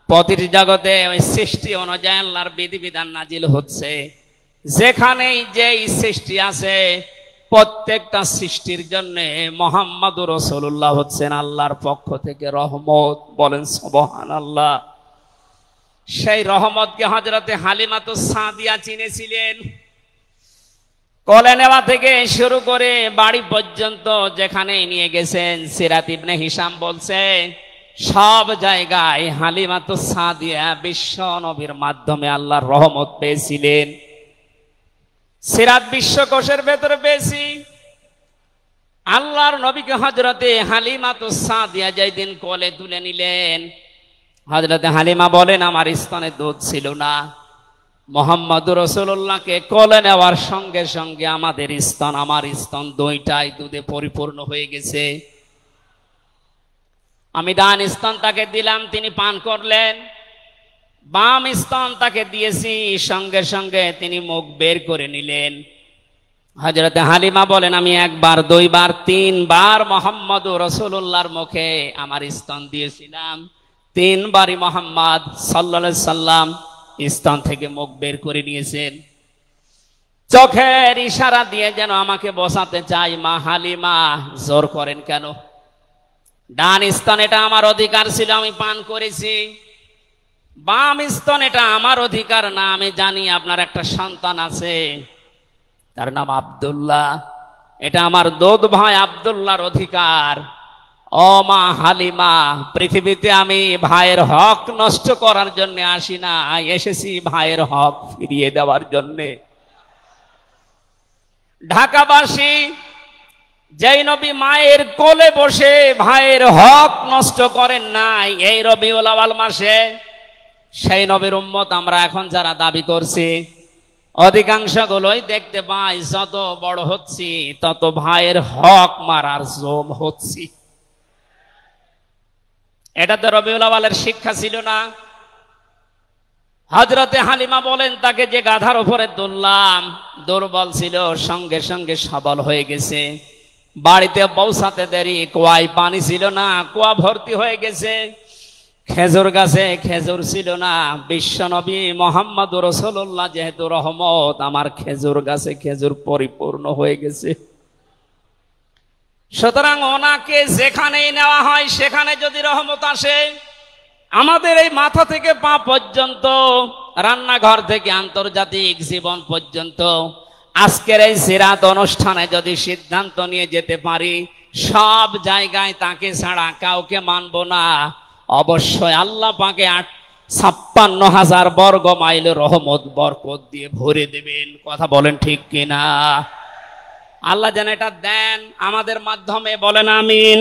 প্রতিটি জগতে ওই সৃষ্টি অনুযায়ী আল্লাহর বিধিবিধান নাজিল হচ্ছে। যেখানেই যে সৃষ্টি আছে প্রত্যেকটা সৃষ্টির জন্য মুহাম্মদুর রাসূলুল্লাহ হচ্ছেন আল্লাহর পক্ষ থেকে রহমত। বলেন সুবহানাল্লাহ। সেই রহমতকে হযরতে হালিমাতুস সাদিয়া চিনেছিলেন। কোলে নেওয়া থেকে শুরু করে বাড়ি পর্যন্ত যেখানে নিয়ে গেছেন, সিরাত ইবনে হিশাম বলছে সব জায়গায় হালিমাতুস সাদিয়া বিশ্ব নবীর মাধ্যমে আল্লাহর রহমত পেয়েছিলেন। সিরাত বিশ্বকোষের ভেতরে পেয়েছি আল্লাহর নবীকে হযরতে হালিমাতুস সাদিয়া যেদিন কোলে তুলে নিলেন, হযরতে হালিমা বলেন আমার স্তনে দুধ ছিল না। মুহাম্মদুর রাসূলুল্লাহকে কোলে নেওয়ার সঙ্গে সঙ্গে আমাদের স্তন, আমার স্তন দুইটাই দুধে পরিপূর্ণ হয়ে গেছে। আমি ডান স্তন তাকে দিলাম, তিনি পান করলেন। বাম স্তন তাকে দিয়েছি, সঙ্গে সঙ্গে তিনি মুখ বের করে নিলেন। হযরতে হালিমা বলেন আমি একবার, দুইবার, তিনবার মুহাম্মদুর রাসূলুল্লাহর মুখে আমার স্তন দিয়েছিলাম। তিনবারই মুহাম্মদ সাল্লাল্লাহু আলাইহি সাল্লাম স্তন থেকে মুখ বের করে নিয়েছেন। চোখের ইশারা দিয়ে যেন আমাকে বসাতে চাই, মা হালিমা জোর করেন কেন? ডান স্তন এটা আমার অধিকার ছিল, আমি পান করেছি। বাম স্তন এটা আমার অধিকার না। আমি জানি আপনার একটা সন্তান আছে, তার নাম আব্দুল্লাহ, এটা আমার দুধ ভাই আব্দুল্লাহর অধিকার। ও মা হালিমা, পৃথিবীতে আমি ভাইয়ের হক নষ্ট করার জন্য আসি না, এসেছি ভাইয়ের হক ফিরিয়ে দেওয়ার জন্য। ঢাকাবাসী যেই নবী মায়ের কোলে বসে ভাইয়ের হক নষ্ট করেন নাই এই রবিউল আউয়াল মাসে, সেই নবীর উম্মত আমরা এখন যারা দাবি করছি অধিকাংশ গুলোই দেখতে পাই যত বড় হচ্ছি তত ভাইয়ের হক মারার জম হচ্ছি। এটা তো রবিউল আউয়ালের শিক্ষা ছিল না। হযরতে হালিমা বলেন তাকে যে গাধার উপরে তুললাম দুর্বল ছিল, সঙ্গে সঙ্গে সবল হয়ে গেছে। বাড়িতে পৌঁছাতে দেরি, কুয়ায় পানি ছিল না, কুয়া ভর্তি হয়ে গেছে। খেজুর গাছে খেজুর ছিল না, বিশ্বনবী মুহাম্মদুর রাসূলুল্লাহ যেহেতু রহমত, আমার খেজুর গাছে খেজুর পরিপূর্ণ হয়ে গেছে। সুতরাং ওনাকে যেখানেই নেওয়া হয় সেখানে যদি রহমত আসে, আমাদের এই মাথা থেকে পা পর্যন্ত, রান্নাঘর থেকে আন্তর্জাতিক জীবন পর্যন্ত, আজকের এই সিরাত অনুষ্ঠানে যদি সিদ্ধান্ত নিয়ে যেতে পারি সব জায়গায় তাকে ছাড়া কাউকে মানব না, অবশ্যই আল্লাহ পাকে 56,000 বর্গ মাইল রহমত বরকত দিয়ে ভরে দেবেন। কথা বলেন ঠিক কিনা? আল্লাহ যেন এটা দেন আমাদের মাধ্যমে, বলেন আমিন।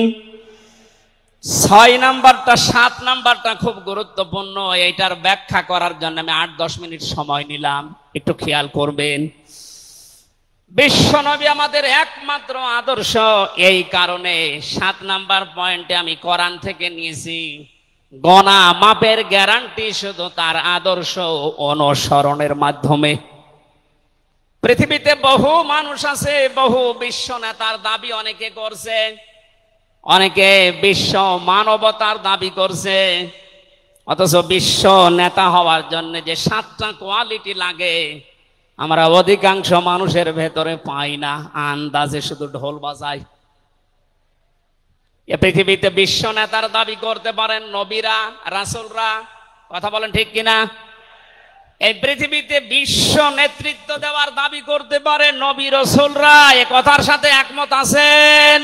6 নাম্বারটা 7 নাম্বারটা খুব গুরুত্বপূর্ণ, এইটার ব্যাখ্যা করার জন্য আমি 8-10 মিনিট সময় নিলাম, একটু খেয়াল করবেন। বিশ্বনবী আমাদের একমাত্র আদর্শ, এই কারণে 7 নাম্বার পয়েন্টে আমি কোরআন থেকে নিয়েছি। গণা মাপের গ্যারান্টি শুধু তার আদর্শ অনুসরণের মাধ্যমে। পৃথিবীতে বহু মানুষ আছে, বহু বিশ্ব নেতার দাবি অনেকে করছে, অনেকে বিশ্ব মানবতার দাবি করছে, অথচ বিশ্ব নেতা হওয়ার জন্য যে 7টা কোয়ালিটি লাগে আমরা অধিকাংশ মানুষের ভেতরে পাই না, আন্দাজে শুধু ঢোল বাজায়। এ পৃথিবীতে বিশ্ব নেতার দাবি করতে পারেন নবীরা, রাসূলরা। কথা বলেন ঠিক কিনা? এই পৃথিবীতে বিশ্ব নেতৃত্ব দেওয়ার দাবি করতে পারে নবী রাসূলরা। এ কথার সাথে একমত আছেন?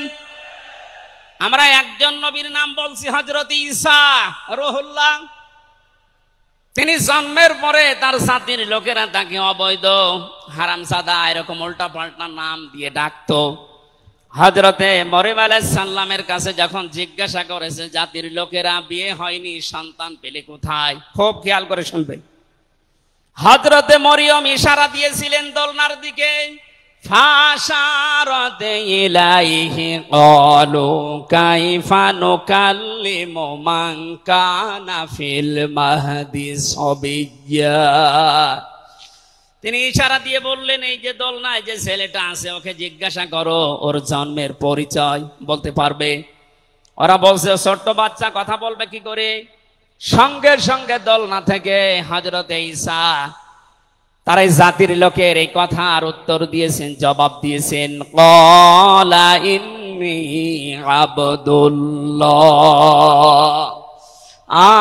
আমরা একজন নবীর নাম বলছি, হযরত ঈসা রূহুল্লাহ। তিনি জন্মের পরে তার জাতির লোকেরা তাকে অবৈধ, হারামজাদা, এরকম উল্টা পাল্টা নাম দিয়ে ডাকতো। হযরতে মরিয়ম আলাইহিস সালামের কাছে যখন জিজ্ঞাসা করেছে জাতির লোকেরা বিয়ে হয়নি, সন্তান পেলে কোথায়, খুব খেয়াল করে শুনবেন। হযরতে মরিয়ম ইশারা দিয়েছিলেন দোলনার দিকে, ফাশারাত ইলাইহি ক্বালু কাইফা নুকাল্লিমু মান কানা ফিল মাহদি সাবিয়্যা। তিনি ইশারা দিয়ে বললেন এই যে দোলনায় যে ছেলেটা আছে ওকে জিজ্ঞাসা করো ওর জন্মের পরিচয় বলতে পারবে। ওরা বলছে ছোট্ট বাচ্চা কথা বলবে কি করে? সঙ্গে সঙ্গে দোলনা থেকে হযরতে ঈসা তারা এই জাতির লোকের এই কথার উত্তর দিয়েছেন, জবাব দিয়েছেন, ক্বালা ইন্নী আবদুল্লাহ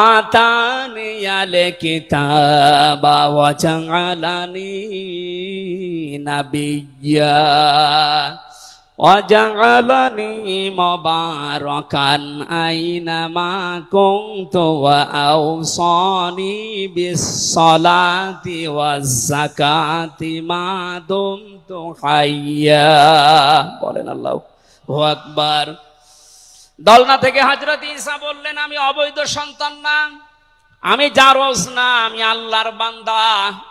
আতানিয়াল কিতাবা ওয়া জাআলানি নাবিয়্যা ওয়া জাআলানি মুবারাকান আইনামা কুনতু ওয়া আওসানি বিস-সালাতি ওয়াজ-যাকাতি মা দুমতু হাইয়্যা। বলেন আল্লাহু আকবার। দলনা থেকে হযরত ঈসা বললেন, আমি অবৈধ সন্তান না, আমি জারজ না, আমি আল্লাহর বান্দা।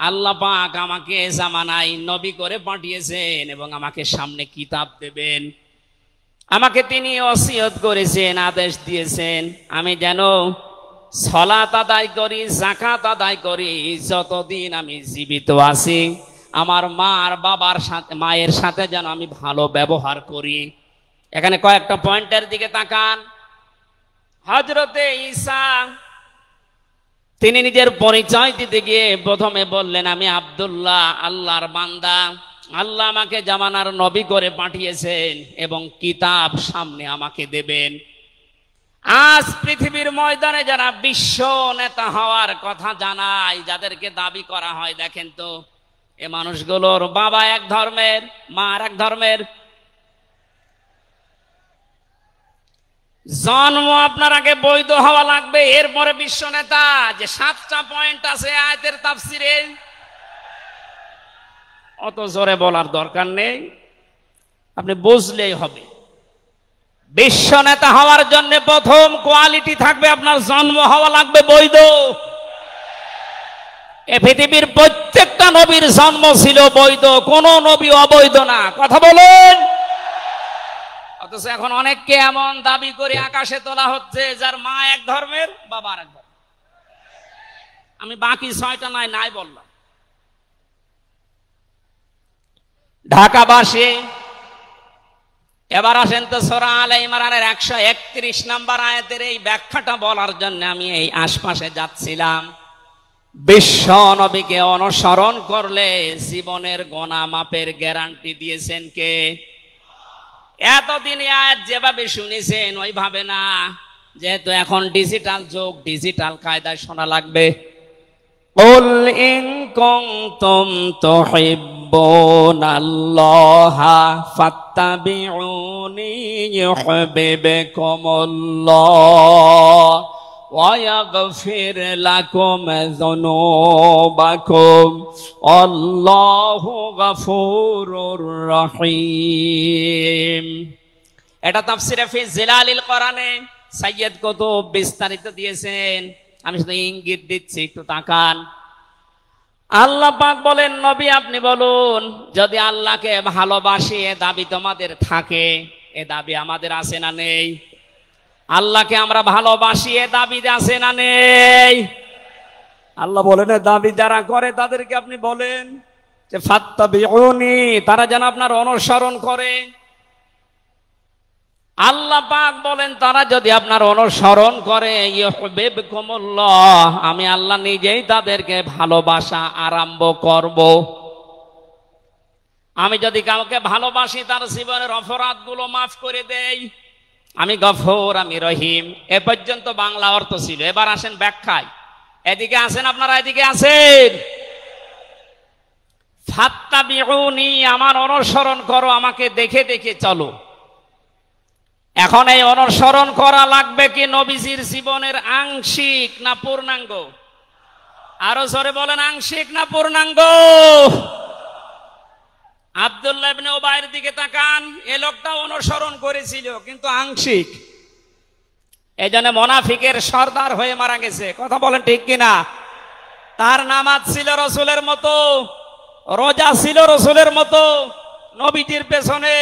আল্লাহ পাক আমাকে জামানায় নবী করে পাঠিয়েছেন এবং আমাকে সামনে কিতাব দেবেন। আমাকে তিনি ওসিয়ত করেছেন, আদেশ দিয়েছেন আমি যেন সালাত আদায় করি, যাকাত আদায় করি যতদিন আমি জীবিত আছি। আমার মায়ের সাথে যেন আমি ভালো ব্যবহার করি। এখানে কয়েকটা পয়েন্টের দিকে তাকান। হযরতে ঈসা তিনি নিজের পরিচয় দিতে গিয়ে প্রথমে বললেন, আমি আব্দুল্লাহ, আল্লাহর বান্দা। আল্লাহ আমাকে জামানার নবী করে পাঠিয়েছেন এবং কিতাব সামনে আমাকে দেবেন। আজ পৃথিবীর ময়দানে যারা বিশ্ব নেতা হওয়ার কথা জানায়, যাদেরকে দাবি করা হয়, দেখেন তো এ মানুষগুলোর বাবা এক ধর্মের, মা আর এক ধর্মের। জন্ম আপনার আগে বৈধ হওয়া লাগবে, এরপরে বিশ্ব নেতা। যে 7টা পয়েন্ট আছে আয়াতের তাফসিরে, অত জোরে বলার দরকার নেই, আপনি বুঝলেই হবে। বিশ্ব নেতা হওয়ার জন্য প্রথম কোয়ালিটি থাকবে, আপনার জন্ম হওয়া লাগবে বৈধ। এ পৃথিবীর প্রত্যেকটা নবীর জন্ম ছিল বৈধ, কোন নবী অবৈধ না। কথা বলেন। অথচ এখন অনেককে এমন দাবি করে আকাশে তোলা হচ্ছে যার মা এক ধর্মের, বাবা আর এক ধর্মের। আমি বাকি 6টা নাই বললাম। ঢাকাবাসী, এবার আসেন তো সূরা আলে ইমরানের 131 নম্বর আয়াতের এই ব্যাখ্যাটা বলার জন্য আমি এই আশপাশে যাচ্ছিলাম। বিশ্ব নবীকে অনুসরণ করলে জীবনের গুনাহ মাপের গ্যারান্টি দিয়েছেন কে? এতদিন আয়াত যেভাবে শুনেছেন ওইভাবে না, যেহেতু এখন ডিজিটাল যুগ, ডিজিটাল কায়দায় শোনা লাগবে। কুল ইন কুনতুম তুহিব্বুনাল্লাহা ফাত্তাবিউনি ইউহিব্বুকুমুল্লাহ ওয়া ইয়াগফির লাকুম যুনুবাকুম আল্লাহু গফুরুর রহিম। এটা তাফসিরে ফি জিলালিল কোরআনে সাইয়্যিদ কুতুব বিস্তারিত দিয়েছেন, আমি শুধু ইঙ্গিত দিচ্ছি, একটু তাকান। আল্লাহ পাক বলেন, নবী আপনি বলুন, যদি আল্লাহকে ভালোবাসি এ দাবি তোমাদের থাকে, এ দাবি আমাদের আছে না নেই? আল্লাহকে আমরা ভালোবাসি এ দাবি আছে না নেই? আল্লাহ বলেন দাবি যারা করে তাদেরকে আপনি বলেন যে ফাত্তাবিউনি, তারা যেন আপনার অনুসরণ করে। আল্লাহ পাক বলেন তারা যদি আপনার অনুসরণ করে ইউহিব্বুকুমুল্লাহ, আমি আল্লাহ নিজেই তাদেরকে ভালোবাসা আরম্ভ করব। আমি যদি কাউকে ভালোবাসি তার জীবনের অপরাধগুলো মাফ করে দেই, আমি গফুর, আমি রহিম। এ পর্যন্ত বাংলা অর্থ ছিল। এবার আসেন ব্যাখ্যায়। এদিকে আসেন আপনারা, এদিকে আসেন। ফাত্তাবিউনি, আমার অনুসরণ করো, আমাকে দেখে দেখে চলো। এখন এই অনুসরণ করা লাগবে কি নবীজির জীবনের আংশিক না পূর্ণাঙ্গ? আরো জোরে বলেন, আংশিক না পূর্ণাঙ্গ? আব্দুল্লাহ ইবনে উবাইয়ের দিকে তাকান, এ লোকটা অনুসরণ করেছিল কিন্তু আংশিক। এই জন্য মুনাফিকের সর্দার হয়ে মারা গেছে। কথা বলেন ঠিক কিনা? তার নামাজ ছিল রসুলের মতো, রোজা ছিল রসুলের মতো, নবীজির পেছনে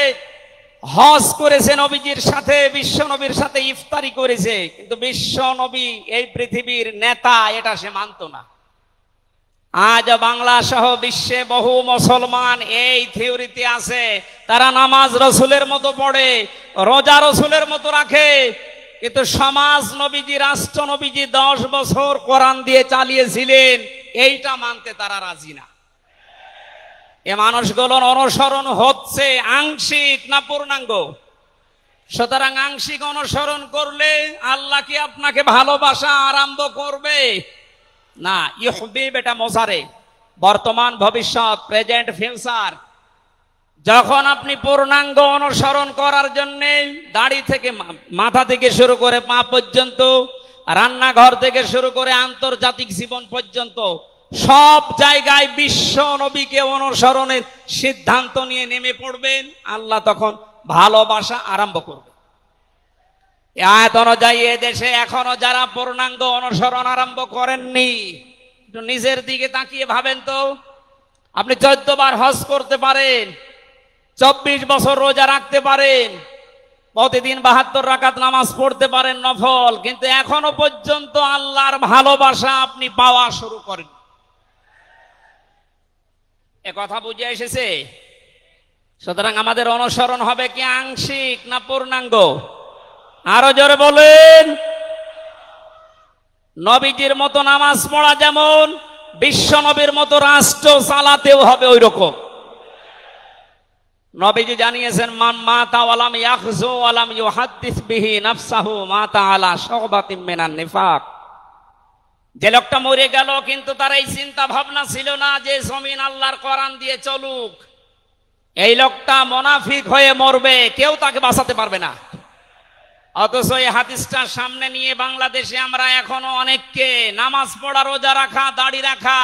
হজ করেছে, নবীজির সাথে, বিশ্ব নবীর সাথে ইফতারি করেছে, কিন্তু বিশ্ব নবী এই পৃথিবীর নেতা এটা সে মানত না। আজ বাংলা সহ বিশ্বে বহু মুসলমান এই থিওরিতে আছে, তারা নামাজ রসুলের মতো পড়ে, রোজা রসুলের মতো রাখে, কিন্তু সমাজ নবীজি, রাষ্ট্র নবীজি 10 বছর কোরআন দিয়ে চালিয়েছিলেন, এইটা মানতে তারা রাজি না। এ মানুষগুলোর অনুসরণ হচ্ছে আংশিক না পূর্ণাঙ্গ? সুতরাং আংশিক অনুসরণ করলে আল্লাহ কি আপনাকে ভালোবাসা আরম্ভ করবে না। ইউহিব এটা মোজারে, বর্তমান ভবিষ্যৎ, প্রেজেন্ট ফিউচার। যখন আপনি পূর্ণাঙ্গ অনুসরণ করার জন্য দাড়ি থেকে মাথা থেকে শুরু করে পা পর্যন্ত, রান্নাঘর থেকে শুরু করে আন্তর্জাতিক জীবন পর্যন্ত সব জায়গায় বিশ্ব নবীকে অনুসরণের সিদ্ধান্ত নিয়ে নেমে পড়বেন, আল্লাহ তখন ভালোবাসা আরম্ভ করবে। আয়াত অনুযায়ী দেশে এখনো যারা পূর্ণাঙ্গ অনুসরণ আরম্ভ করেননি, একটু নিজের দিকে তাকিয়ে ভাবেন তো। আপনি 14 বার হজ করতে পারেন, 24 বছর রোজা রাখতে পারেন, প্রতিদিন 72 রাকাত নামাজ পড়তে পারেন নফল, কিন্তু এখনো পর্যন্ত আল্লাহর ভালোবাসা আপনি পাওয়া শুরু করেন। এ কথা বুঝে এসেছে? সুতরাং আমাদের অনুসরণ হবে কি আংশিক না পূর্ণাঙ্গ? আরো জোরে বলেন। নবীজির মতো নামাজ পড়া যেমন, বিশ্ব নবীর মতো রাষ্ট্র চালাতেও হবে ওই রকম। নবীজি জানিয়েছেন, মান মাতা ওয়ালাম ইয়াখযু ওয়ালাম ইউহাদ্দিস বিহি নাফসাহু মাতা আলা শুবাতিন মিনান নিফাক। যে লোকটা মরে গেল কিন্তু তার এই চিন্তা ভাবনা ছিল না যে জমিন আল্লাহর কোরআন দিয়ে চলুক, এই লোকটা মুনাফিক হয়ে মরবে, কেউ তাকে বাঁচাতে পারবে না। অথচ এই হাদিসটা সামনে নিয়ে বাংলাদেশে আমরা এখনো অনেককে নামাজ পড়া, রোজা রাখা, দাড়ি রাখা,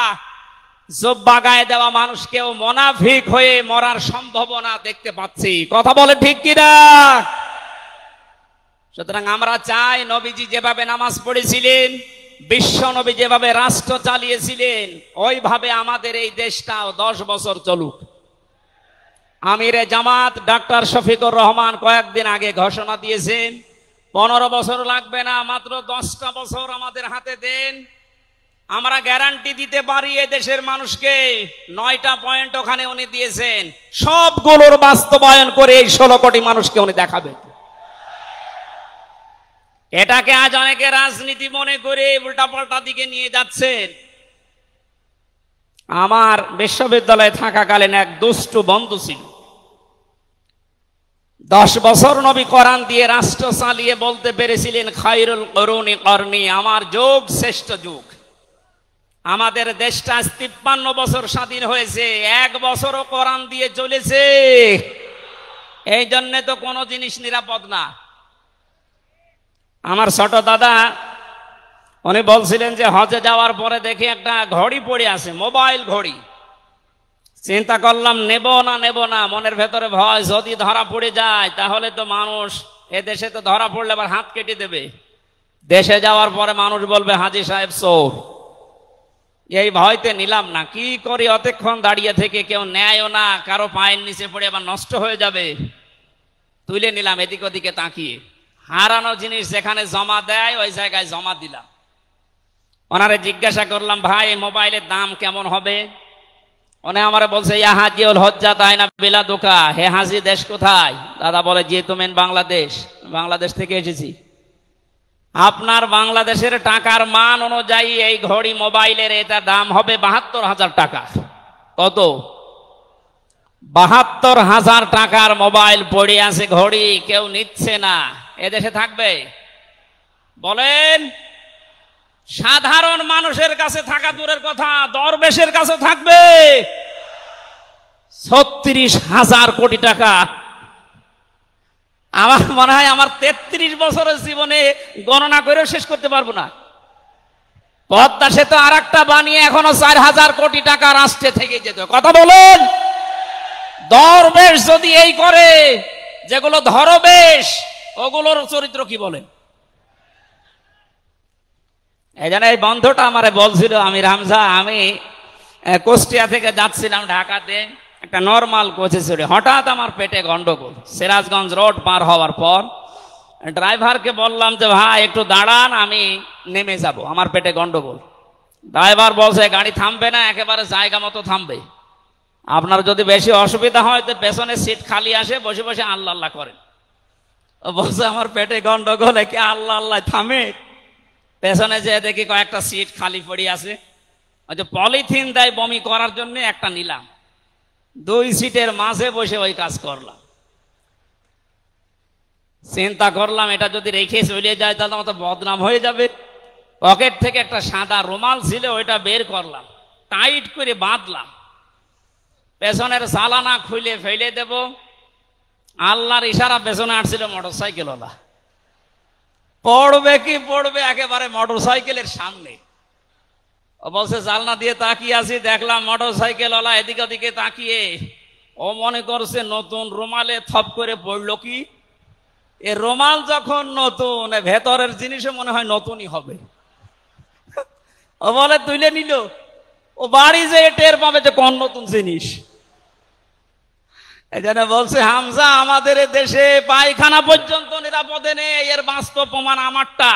জুব্বা গায়ে দেওয়া মানুষকেও মুনাফিক হয়ে মরার সম্ভাবনা দেখতে পাচ্ছি। কথা বলে ঠিক কিনা? সুতরাং আমরা চাই নবীজি যেভাবে নামাজ পড়েছিলেন, বিশ্ব নবী যেভাবে রাষ্ট্র চালিয়েছিলেন, ওইভাবে আমাদের এই দেশটাও 10 বছর চলুক। আমিরে জামাত ডাক্তার শফিকুর রহমান কয়েকদিন আগে ঘোষণা দিয়েছেন, 15 বছর লাগবে না, মাত্র 10টা বছর আমাদের হাতে দেন, আমরা গ্যারান্টি দিতে পারি এ দেশের মানুষকে। 9টা পয়েন্ট ওখানে উনি দিয়েছেন, সবগুলোর বাস্তবায়ন করে এই 16 কোটি মানুষকে উনি দেখাবেন। এটাকে আজ অনেকে রাজনীতি মনে করে উল্টাপাল্টা দিকে নিয়ে যাচ্ছেন। আমার বিশ্ববিদ্যালয়ে থাকাকালীন এক দুষ্টু বন্ধু ছিল, 10 বছর নবী কোরআন দিয়ে রাষ্ট্র চালিয়ে বলতে পেরেছিলেন, খায়রুল কুরুনি করনি, আমার যুগ শ্রেষ্ঠ যুগ। আমাদের দেশটা 53 বছর স্বাধীন হয়েছে, 1 বছরও কোরআন দিয়ে চলেছে। এই জন্য তো কোনো জিনিস নিরাপদ না। আমার ছোট দাদা উনি বলছিলেন যে হজে যাওয়ার পরে দেখি একটা ঘড়ি পড়ে আছে, মোবাইল ঘড়ি। চিন্তা করলাম নেব না, মনের ভেতরে ভয়, যদি ধরা পড়ে যায় তাহলে তো মানুষ, এ দেশে তো ধরা পড়লে আবার হাত কেটে দেবে। দেশে যাওয়ার পরে মানুষ বলবে হাজী সাহেব চোর। এই ভয়তে নিলাম না। কি করি, অতক্ষণ দাঁড়িয়ে থেকে কেউ নেয়ও না, কারো পায়ের নিচে পড়ে আবার নষ্ট হয়ে যাবে। তুলে নিলাম এদিক ওদিকে তাকিয়ে। হারানো জিনিস যেখানে জমা দেয় ওই জায়গায় জমা দিলাম। ওনারে জিজ্ঞাসা করলাম, ভাই মোবাইলের দাম কেমন হবে? উনি আমারে বলছে, ইয়া হাজিউল হজ্জাত আইনা বিলাদুকা, হে হাজি দেশ কোথায়? দাদা বলে, জি তুমেন বাংলাদেশ। বাংলাদেশ থেকে এসেছি। আপনার বাংলাদেশের টাকার মান অনুযায়ী এই ঘড়ি মোবাইলের এটা দাম হবে 72,000 টাকা। কত? 72,000 টাকার মোবাইল পড়ে আছে, ঘড়ি কেউ নিচ্ছে না। এদেশে থাকবে? বলেন। সাধারণ মানুষের কাছে থাকা দূরের কথা, দরবেশের কাছে থাকবে 36,000 কোটি টাকা। আমার মনে হয় আমার 33 বছরের জীবনে গণনা করেও শেষ করতে পারবো না। পদ্মা সেতু আর একটা বানিয়ে এখনো 4,000 কোটি টাকা রাষ্ট্রে থেকে যেত। কথা বলেন। দরবেশ যদি এই করে, যেগুলো ধরবেশ ওগুলোর চরিত্র কি বলেন? এই জন্য এই বন্ধুটা আমারে বলছিল, আমি রামজা, আমি কুষ্টিয়া থেকে যাচ্ছিলাম ঢাকাতে, একটা নর্মাল কোচে চড়ে হঠাৎ আমার পেটে গন্ডগোল। সিরাজগঞ্জ রোড পার হওয়ার পর ড্রাইভারকে বললাম যে ভাই একটু দাঁড়ান, আমি নেমে যাব, আমার পেটে গন্ডগোল। ড্রাইভার বলছে গাড়ি থামবে না, একেবারে জায়গা মতো থামবে। আপনার যদি বেশি অসুবিধা হয় তো পেছনে সিট খালি আসে, বসে বসে আল্লাহ আল্লাহ করেন। ও বলছে আমার পেটে গন্ডগোল, একে আল্লাহ আল্লাহ থামে? পেছনে যে দেখি কয়েকটা সিট খালি পড়ে আছে, ওই যে পলিথিন দেয় বমি করার জন্য, একটা নিলাম। দুই সিটের মাঝে বসে ওই কাজ করলাম। চিন্তা করলাম এটা যদি রেখে চলে যায় তাহলে আমার তো বদনাম হয়ে যাবে। পকেট থেকে একটা সাদা রুমাল ছিল, ওইটা বের করলাম, টাইট করে বাঁধলাম, পেছনের চালানা খুলে ফেলে দেব। আল্লাহর ইশারা পেছনে আসছিল মোটরসাইকেলওয়ালা, পড়বে কি পড়বে একেবারে মোটরসাইকেলের সামনে। ও বলছে জানলা দিয়ে তাকিয়ে আছি, দেখলাম মোটরসাইকেলওয়ালা এদিকে ওদিকে তাকিয়ে ও মনে করছে নতুন রুমালে থপ করে পড়লো কি। এ রুমাল যখন নতুন, ভেতরের জিনিসও মনে হয় নতুনই হবে। ও বলে তুলে নিল, ও বাড়ি যে টের পাবে যে কোন নতুন জিনিস। এই জন্য বলছে হামজা, আমাদের দেশে পায়খানা পর্যন্ত নিরাপদে নেই, এর বাস্তব প্রমাণ আমারটা।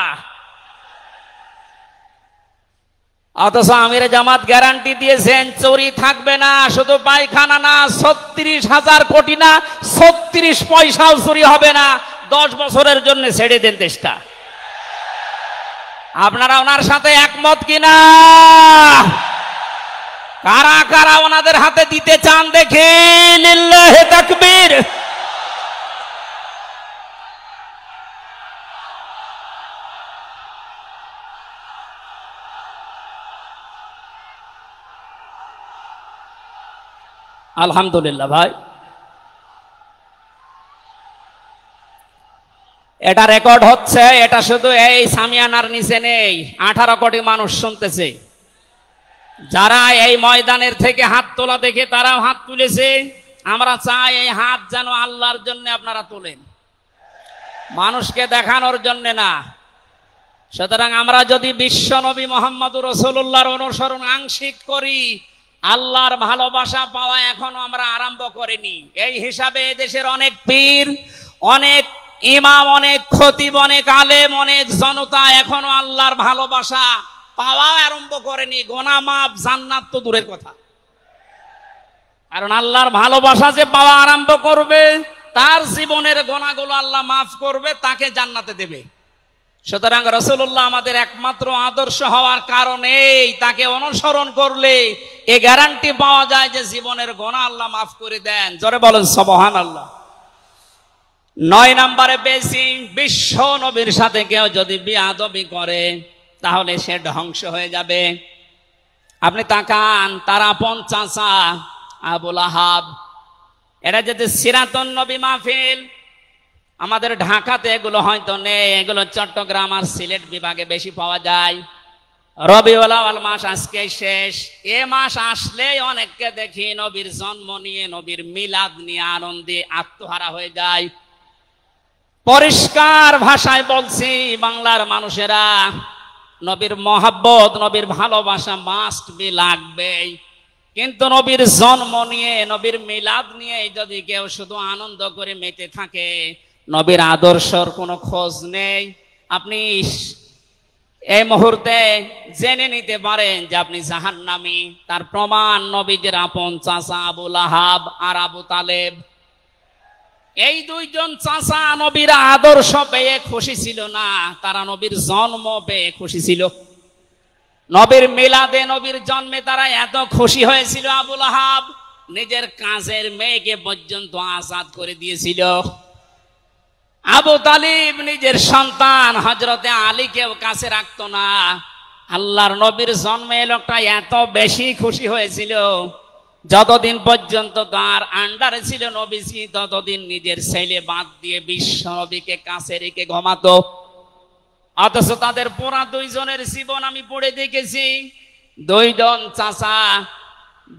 অথচ আমির জামাত গ্যারান্টি দিয়েছেন চুরি থাকবে না, শুধু পায়খানা না, ৩৬,০০০ কোটি না, ৩৬ পয়সাও চুরি হবে না। 10 বছরের জন্য ছেড়ে দেন দেশটা। আপনারা ওনার সাথে একমত কিনা? কারা কারা ওনাদের হাতে দিতে চান দেখে? লিল্লাহি তাকবীর। আলহামদুলিল্লাহ ভাই, এটা রেকর্ড হচ্ছে। এটা শুধু এই সামিয়ানার নিচে নেই, 18 কোটি মানুষ শুনতেছে। যারা এই ময়দানের থেকে হাত তোলা দেখে তারাও হাত তুলেছে। আমরা চাই এই হাত যেন আল্লাহর জন্য আপনারা তোলেন, মানুষকে দেখানোর জন্য না। সুতরাং আমরা যদি বিশ্ব নবী মুহাম্মদুর রাসূলুল্লাহর অনুসরণ আংশিক করি, আল্লাহর ভালোবাসা পাওয়া এখনো আমরা আরম্ভ করিনি। এই হিসাবে দেশের অনেক পীর, অনেক ইমাম, অনেক খতিব, অনেক আলেম, অনেক জনতা এখনো আল্লাহর ভালোবাসা পাওয়া আরম্ভ করেনি। গুনাহ মাফ, জান্নাত তো দূরের কথা। কারণ আল্লাহর ভালোবাসা যে পাওয়া আরম্ভ করবে, তার জীবনের গুনাহগুলো আল্লাহ মাফ করবে, তাকে জান্নাতে দেবে। সুতরাং রাসূলুল্লাহ আমাদের একমাত্র আদর্শ হওয়ার কারণেই তাকে অনুসরণ করলে এ গ্যারান্টি পাওয়া যায় যে জীবনের গুনাহ আল্লাহ মাফ করে দেন। জোরে বলেন সুবহানাল্লাহ। 9 নম্বরে পেয়েছি, বিশ্ব নবীর সাথে কেউ যদি বিয়াদবি করে তাহলে সে ধ্বংস হয়ে যাবে। আপনি তাকান, তার আপন চাচা আবু লাহাব, এরা যদি সিরাতুন নবী মাহফিল, আমাদের ঢাকাতে এগুলো হয়তো নেই, এগুলো চট্টগ্রাম আর সিলেট বিভাগে বেশি পাওয়া যায়। রবিউল আউয়াল মাস আজকে শেষ, এ মাস আসলেই অনেককে দেখি নবীর জন্ম নিয়ে, নবীর মিলাদ নিয়ে আনন্দে আত্মহারা হয়ে যায়। পরিষ্কার ভাষায় বলছি, বাংলার মানুষেরা নবীর মহাব্বত, নবীর ভালোবাসা মাস্ট বি লাগবেই। কিন্তু নবীর জন্ম নিয়ে, নবীর মিলাদ নিয়ে যদি কেউ শুধু আনন্দ করে মেতে থাকে, নবীর আদর্শর কোনো খোঁজ নেই, আপনি এই মুহূর্তে জেনে নিতে পারেন যে আপনি জাহান্নামী। তার প্রমাণ নবীদের আপন চাচা আবু লাহাব আর আবু তালেব। এই দুইজন চাচা নবীর আদর্শ পেয়ে খুশি ছিল না, তারা নবীর জন্ম পেয়ে খুশি ছিল। নবীর মিলাদে, নবীর জন্মে তারা এত খুশি হয়েছিল, আবু লাহাব নিজের কাজের মেয়েকে পর্যন্ত আজাদ করে দিয়েছিল। আবু তালিব নিজের সন্তান হযরতে আলীকেও কাছে রাখতো না। আল্লাহর নবীর জন্মে লোকটা এত বেশি খুশি হয়েছিল, যতদিন পর্যন্ত তার আন্ডারে ছিল নবীজি, ততদিন নিজের ছেলে বাদ দিয়ে বিশ্ব নবীকে কাছে রেখে ঘুমাতো। অথচ তাদের পুরা দুইজনের জীবন আমি পড়ে দেখেছি। দুইজন চাচা,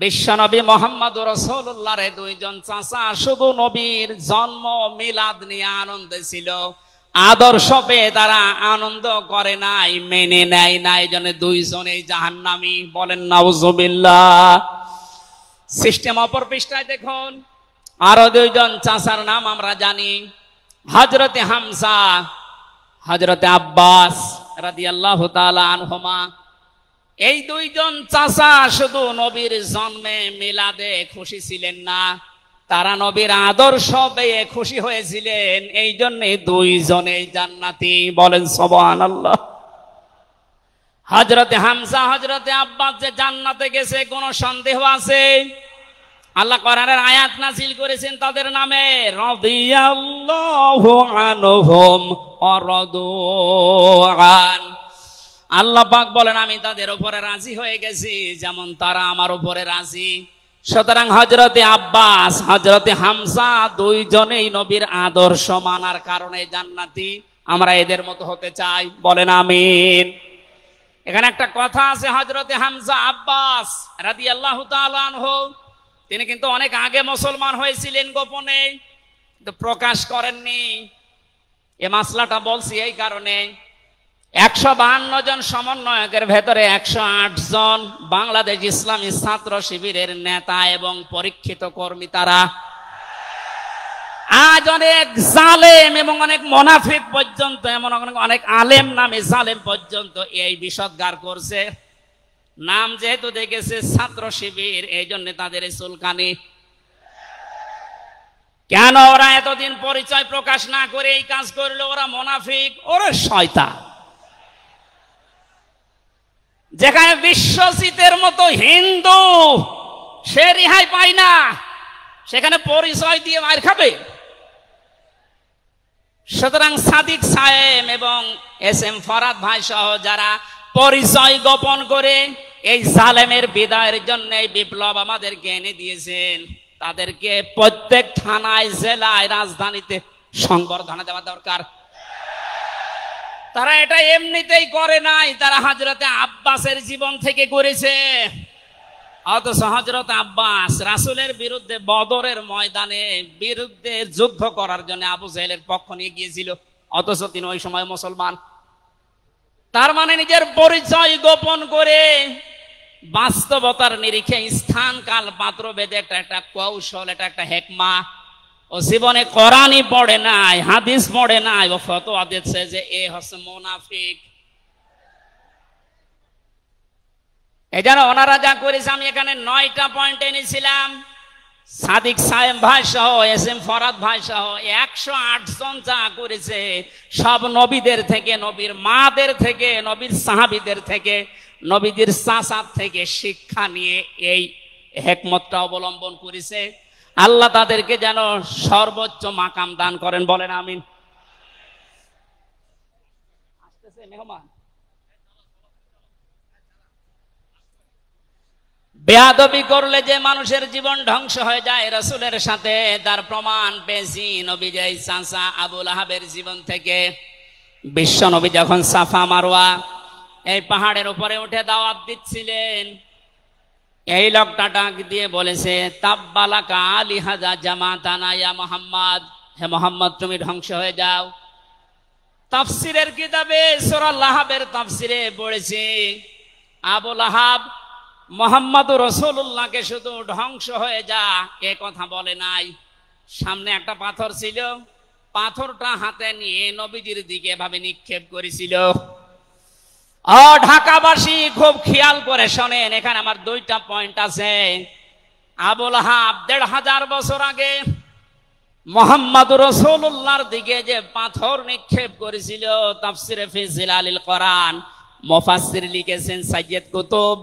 বিশ্বনবী মুহাম্মদুর রাসূলুল্লাহর দুইজন চাচা শুধু নবীর জন্ম মিলাদ নিয়ে আনন্দে ছিল, আদর্শ পেয়ে তারা আনন্দ করে নাই, মেনে নেয় নাই। জন্য দুইজনেই জাহান্নামী। বলেন নাউজুবিল্লাহ। সিস্টেম অপর পৃষ্ঠায় দেখুন, আরো দুইজন চাচার নাম আমরা জানি, হযরতে হামজা, হযরতে আব্বাস রাদিয়াল্লাহু তাআলা আনহুমা। এই দুইজন চাচা শুধু নবীর জন্মে মিলাদে খুশি ছিলেন না, তারা নবীর আদর্শ পেয়ে খুশি হয়েছিলেন। এই জন্য দুইজনেই জান্নাতি। বলেন সুবহানাল্লাহ। হযরতে হামজা, হযরতে আব্বাস যে জান্নাতে গেছে কোনো সন্দেহ আছে? আল্লাহ কোরআনের আয়াত নাযিল করেছেন তাদের নামে, রাদিয়াল্লাহু আনহুম ওয়া রাদু আন। আল্লাহ পাক বলেন আমি তাদের উপরে রাজি হয়ে গেছি যেমন তারা আমার উপরে রাজি। সুতরাং হযরতে আব্বাস, হযরতে হামজা দুইজনেই নবীর আদর্শ মানার কারণে জান্নাতি। আমরা এদের মতো হতে চাই, বলেন আমিন। এখানে একটা কথা আছে, হযরতে হামজা আব্বাস রাদিয়াল্লাহু তাআলা আনহু তিনি কিন্তু অনেক আগে মুসলমান হয়েছিলেন গোপনে, কিন্তু প্রকাশ করেননি। এ মাসলাটা বলছি এই কারণে 152 জন সমন্বয়কের ভেতরে 108 জন বাংলাদেশ ইসলামী ছাত্র শিবিরের নেতা এবং পরীক্ষিত কর্মী। তারা আজ অনেক জালেম এবং অনেক মুনাফিক পর্যন্ত, এমন অনেক আলেম নামে জালেম পর্যন্ত এই বিষদগার করছে। নাম যেহেতু দেখেছে ছাত্র শিবির, এই জন্য তাদের এই চুলকানি। কেন ওরা এতদিন পরিচয় প্রকাশ না করে এই কাজ করলো? ওরা মুনাফিক, ওরা শয়তান। যেখানে বিশ্বজিতের মতো হিন্দু সে রেহাই পায় না, সেখানে পরিচয় দিয়ে মার খাবে। সুতরাং সাদিক সাহেব এবং এস এম ফরাদ ভাই সহ যারা পরিচয় গোপন করে এই জালেমের বিদায়ের জন্য এই বিপ্লব আমাদেরকে এনে দিয়েছেন, তাদেরকে প্রত্যেক থানায়, জেলায়, রাজধানীতে সংবর্ধনা দেওয়া দরকার। তারা এটা এমনিতেই করে নাই, তারা হযরতে আব্বাসের জীবন থেকে করেছে। অথচ হযরত আব্বাস রাসূলের বিরুদ্ধে বদরের ময়দানে বিরুদ্ধে যুদ্ধ করার জন্য আবু জাহেলের পক্ষ নিয়ে গিয়েছিল, অথচ তিনি ওই সময় মুসলমান। তার মানে নিজের পরিচয় গোপন করে বাস্তবতার নিরিখে স্থান কাল পাত্র ভেদে একটা কৌশল, এটা একটা হেকমা। ও জীবনে কোরআনই পড়ে নাই, হাদিস পড়ে নাই, ও ফতোয়া দিচ্ছে যে এ হচ্ছে মুনাফিক। এই জন্য ওনারা যা করেছে, আমি এখানে 9টা পয়েন্ট এনেছিলাম। সাদিক সাহেব ভাই সহ, এস এম ফরাদ ভাই সহ 108 জন যা করেছে, সব নবীদের থেকে, নবীর মাদের থেকে, নবীর সাহাবীদের থেকে, নবীদের চাচার থেকে শিক্ষা নিয়ে এই হেকমতটা অবলম্বন করেছে। আল্লাহ তাদেরকে যেন সর্বোচ্চ মাকাম দান করেন, বলেন আমিন। আসতেছে মেহমান। বেয়াদবি করলে যে মানুষের জীবন ধ্বংস হয়ে যায় রাসূলের সাথে, তার প্রমাণ পেয়েছি নবীর চাচা আবু লাহাবের জীবন থেকে। বিশ্ব নবী যখন সাফা মারওয়া এই পাহাড়ের উপরে উঠে দাওয়াত দিচ্ছিলেন, এই লোকটা ডাক দিয়ে বলেছে, তাব্বালাকা লিহাজা জামাতানা ইয়া মুহাম্মদ, হে মুহাম্মদ তুমি ধ্বংস হয়ে যাও। তাফসিরের কিতাবে সূরা লাহাবের তাফসিরে পড়েছি, আবু লাহাব মুহাম্মদুর রাসূলুল্লাহকে শুধু ধ্বংস হয়ে যা এ কথা বলে নাই। সামনে একটা পাথর ছিল, পাথরটা হাতে নিয়ে নবীজির দিকে এভাবে নিক্ষেপ করেছিল। ঢাকাবাসী খুব খেয়াল করে শোনেন, এখানে আমার 2টা পয়েন্ট আছে। আবু লাহাব 1500 বছর আগে মুহাম্মদুর রাসূলুল্লাহর দিকে যে পাথর নিক্ষেপ করেছিল, তাফসিরে ফি জিলালিল কোরআন মুফাসসির লিখেছেন সাইয়্যিদ কুতুব,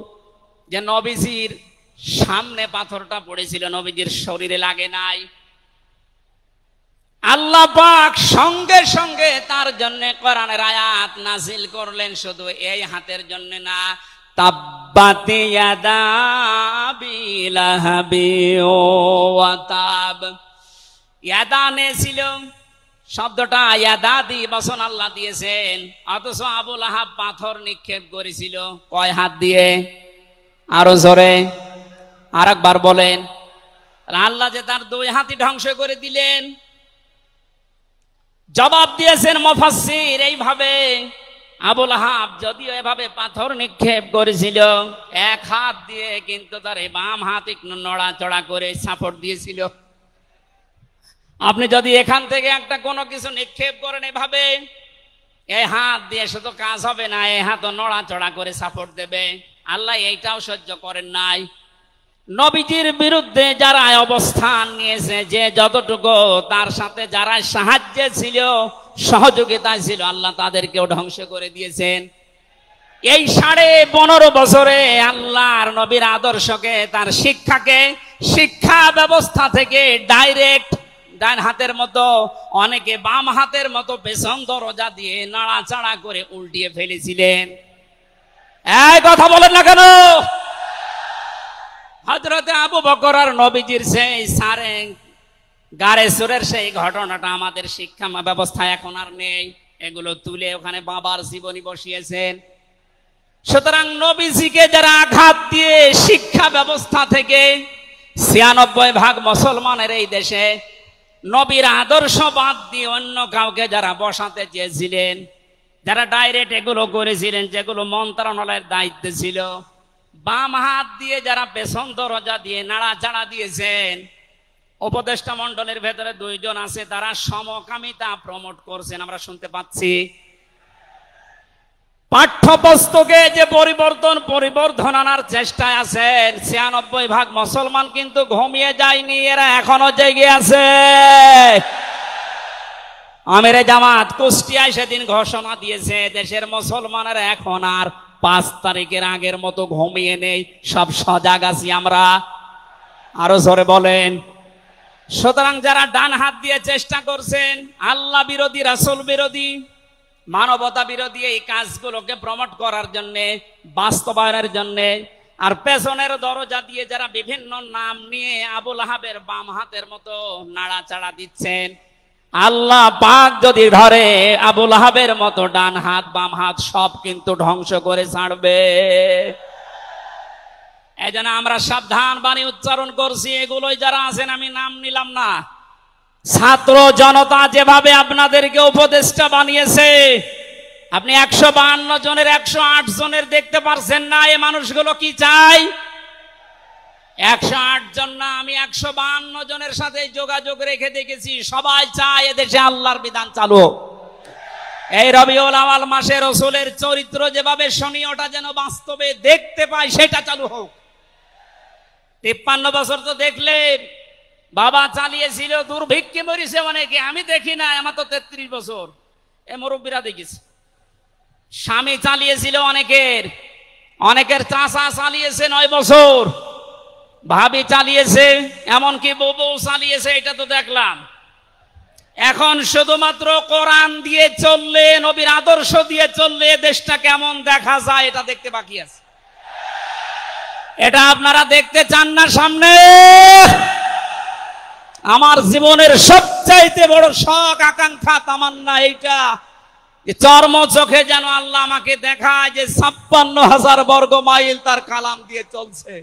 যে নবীজির সামনে পাথরটা পড়েছিল, নবীজির শরীরে লাগে নাই। আল্লাহ পাক সঙ্গে সঙ্গে তার জন্য কোরআনের আয়াত নাযিল করলেন, শুধু এই হাতের জন্য না। তাব্বাত ইয়াদা আবি লাহাবি ওয়া তাব। ইয়াদানে ছিল শব্দটা, ইয়াদাদি বচন আল্লাহ দিয়েছেন, অথচ আবু লাহাব পাথর নিক্ষেপ করেছিল কয় হাত দিয়ে? আরো জোরে আরেকবার বলেন। আল্লাহ যে তার 2 হাতই ধ্বংস করে দিলেন। জবাব দিয়েছেন মুফাসসির এইভাবে, আবু লাহাব যদিও এভাবে পাথর নিক্ষেপ করেছিল 1 হাত দিয়ে, কিন্তু তার এই বাম হাত একটু নড়াচড়া করে সাপোর্ট দিয়েছিল। আপনি যদি এখান থেকে একটা কোনো কিছু নিক্ষেপ করেন এভাবে, এই হাত দিয়ে শুধু কাজ হবে না, এই হাতও নড়াচড়া করে সাপোর্ট দেবে। আল্লাহ এইটাও সহ্য করেন নাই। নবীজির বিরুদ্ধে যারা অবস্থান নিয়েছে, যে যতটুকু তার সাথে যারা সাহায্যে ছিল, সহযোগিতায় ছিল, আল্লাহ তাদেরকেও ধ্বংস করে দিয়েছেন। এই 15.5 বছরে আল্লাহর নবীর আদর্শকে, তার শিক্ষাকে শিক্ষা ব্যবস্থা থেকে ডাইরেক্ট ডান হাতের মতো, অনেকে বাম হাতের মতো পেছন দরজা দিয়ে নাড়াচাড়া করে উল্টিয়ে ফেলেছিলেন। এই কথা বলেন না কেন? হযরতে আবু বকর আর নবীজির সেই সারে গারে সুরের সেই ঘটনাটা আমাদের শিক্ষা ব্যবস্থা এখন আর নেই। এগুলো তুলে ওখানে বাবার জীবনী বসিয়েছেন। সুতরাং নবীজিকে যারা আঘাত দিয়ে শিক্ষা ব্যবস্থা থেকে ৯৬% মুসলমানের এই দেশে নবীর আদর্শ বাদ দিয়ে অন্য কাউকে যারা বসাতে চেয়েছিলেন, যারা ডাইরেক্ট এগুলো করেছিলেন, যেগুলো মন্ত্রণালয়ের দায়িত্বে ছিল, বাম হাত দিয়ে যারা পেছন দরজা দিয়ে নাড়াচাড়া দিয়েছেন, উপদেষ্টা মণ্ডলের ভেতরে 2 জন আছে, তারা সমকামিতা প্রমোট করছেন, আমরা শুনতে পাচ্ছি। পাঠ্যপুস্তকে যে পরিবর্ধন আনার চেষ্টায় আছেন, ৯৬% মুসলমান কিন্তু ঘুমিয়ে যায়নি, এরা এখনো জেগে আছে। আমিরে জামাত কুষ্টিয়ায় সেদিন ঘোষণা দিয়েছে, দেশের মুসলমানেরা এখন আর 5 তারিখের আগের মতো ঘুমিয়ে নেই, সব সজাগ আছি আমরা। আরো জোরে বলেন। সুতরাং যারা ডান হাত দিয়ে চেষ্টা করছেন আল্লাহ বিরোধী, রাসূল বিরোধী, মানবতা বিরোধী এই কাজগুলোকে প্রমোট করার জন্য, বাস্তবায়নের জন্য, আর পেছনের দরজা দিয়ে যারা বিভিন্ন নাম নিয়ে আবুল আহাবের বাম হাতের মতো নাড়াচাড়া দিচ্ছেন, আল্লাহ পাক যদি ধরে আবুল আহাবের মতো ডান হাত বাম হাত সব কিন্তু ধ্বংস করে ছাড়বে। এজন্য আমরা সাবধান বাণী উচ্চারণ করছি। এগুলোই যারা আছেন, আমি নাম নিলাম না, ছাত্র জনতা যেভাবে আপনাদেরকে উপদেষ্টা বানিয়েছে, আপনি 152 জনের 108 জনের দেখতে পারছেন না। এই মানুষগুলো কি চাই? 108 জন না, আমি 152 জনের সাথে যোগাযোগ রেখে দেখেছি, সবাই চায় এদেশে আল্লাহর বিধান চালু হোক। এই রবিউল আউয়াল মাসে রাসূলের চরিত্র যেভাবে শুনি, ওটা যেন বাস্তবে দেখতে পাই, সেটা চালু হোক। 53 বছর তো দেখলে বাবা চালিয়েছিল, দুর্ভিক্ষে মরিছে অনেকে, আমি দেখি না, আমার তো 33 বছর, এ মুরব্বীরা দেখেছি। স্বামী চালিয়েছিল অনেকের চাচা চালিয়েছে 9 বছর, ভাবি চালিয়েছে, এমনকি বউ চালিয়েছে, এটা তো দেখলাম। এখন শুধুমাত্র কোরআন দিয়ে চললে, নবীর আদর্শ দিয়ে চললে দেশটা কেমন দেখা যায় এটা দেখতে বাকি আছে। এটা আপনারা দেখতে চান না সামনে? আমার জীবনের সবচাইতে বড় শখ, আকাঙ্ক্ষা, তামান্না এইটা, চর্ম চোখে যেন আল্লাহ আমাকে দেখায় যে ৫৬,০০০ বর্গ মাইল তার কালাম দিয়ে চলছে।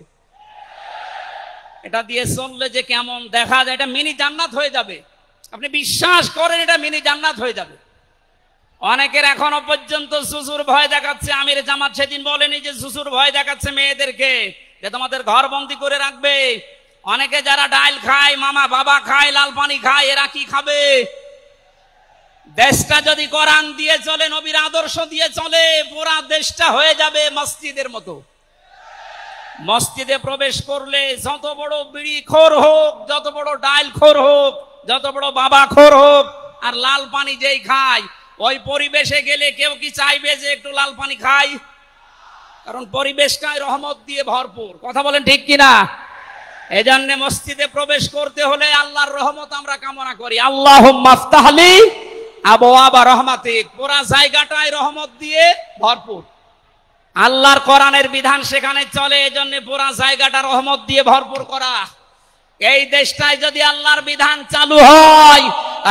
এটা দিয়ে চললে যে কেমন দেখা যায়, এটা মিনি জান্নাত হয়ে যাবে। আপনি বিশ্বাস করেন, এটা মিনি জান্নাত হয়ে যাবে। অনেকের এখনো পর্যন্ত শ্বশুর ভয় দেখাচ্ছে। আমির জামাত সেদিন বলেনি যে শ্বশুর ভয় দেখাচ্ছে মেয়েদেরকে যে তোমাদের ঘর বন্দি করে রাখবে। অনেকে যারা ডাল খায়, মামা বাবা খায়, লাল পানি খায়, এরা কি খাবে? দেশটা যদি কোরআন দিয়ে চলে, নবীর আদর্শ দিয়ে চলে, পুরা দেশটা হয়ে যাবে মসজিদের মতো। মসজিদে প্রবেশ করলে যত বড় বিড়ি খোর হোক, যত বড় ডাল খোর হোক, যত বড় বাবা খোর হোক, আর লাল পানি যেই খায়, ওই পরিবেশে গেলে কেউ কি চাইবে যে একটু লাল পানি খাই? কারণ পরিবেশটাই রহমত দিয়ে ভরপুর। কথা বলেন ঠিক কিনা? এজন্য মসজিদে প্রবেশ করতে হলে আল্লাহর রহমত আমরা কামনা করি। আল্লাহুম্মা আফতাহলি আবওয়াবা রহমাতিক, পুরা জায়গাটাই রহমত দিয়ে ভরপুর। আল্লাহর কোরআনের বিধান সেখানে চলে, এজন্য পুরা জায়গাটা রহমত দিয়ে ভরপুর করা। এই দেশটায় যদি আল্লাহর বিধান চালু হয়,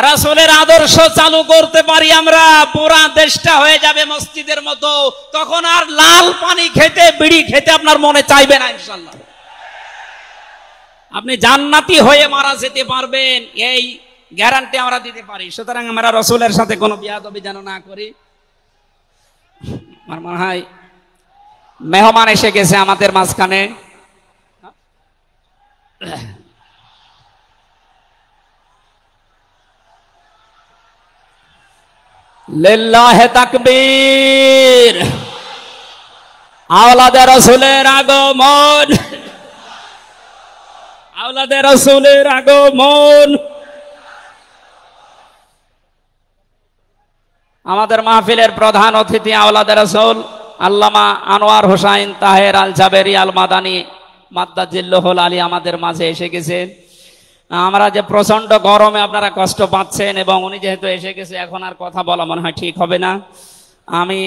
রাসূলের আদর্শ চালু করতে পারি আমরা, পুরা দেশটা হয়ে যাবে মসজিদের মতো। তখন আর লাল পানি খেতে, বিড়ি খেতে আপনার মনে চাইবে না ইনশাআল্লাহ। আপনি জান্নাতি হয়ে মারা যেতে পারবেন, এই গ্যারান্টি আমরা দিতে পারি। সুতরাং আমরা রাসূলের সাথে কোনো বিয়াদবি যেন না করি। আমার মনে হয় মেহমান এসে গেছে আমাদের মাঝখানে। লিল্লাহি তাকবীর। আওলাদে রাসূলের আগমন, আওলাদে রাসূলের আগমন। আমাদের মাহফিলের প্রধান অতিথি আওলাদে রাসূল আল্লামা আনোয়ার হোসাইন তাহের আল জাবেরি আল মাদানী মাদ্দাজিল্লাহুল আলী আমাদের মাঝে এসে গেছেন। আমরা যে প্রচন্ড গরমে আপনারা কষ্ট পাচ্ছেন এবং উনি যেহেতু এসে গেছে এখন আর কথা বলা মনে হয় ঠিক হবে না। আমি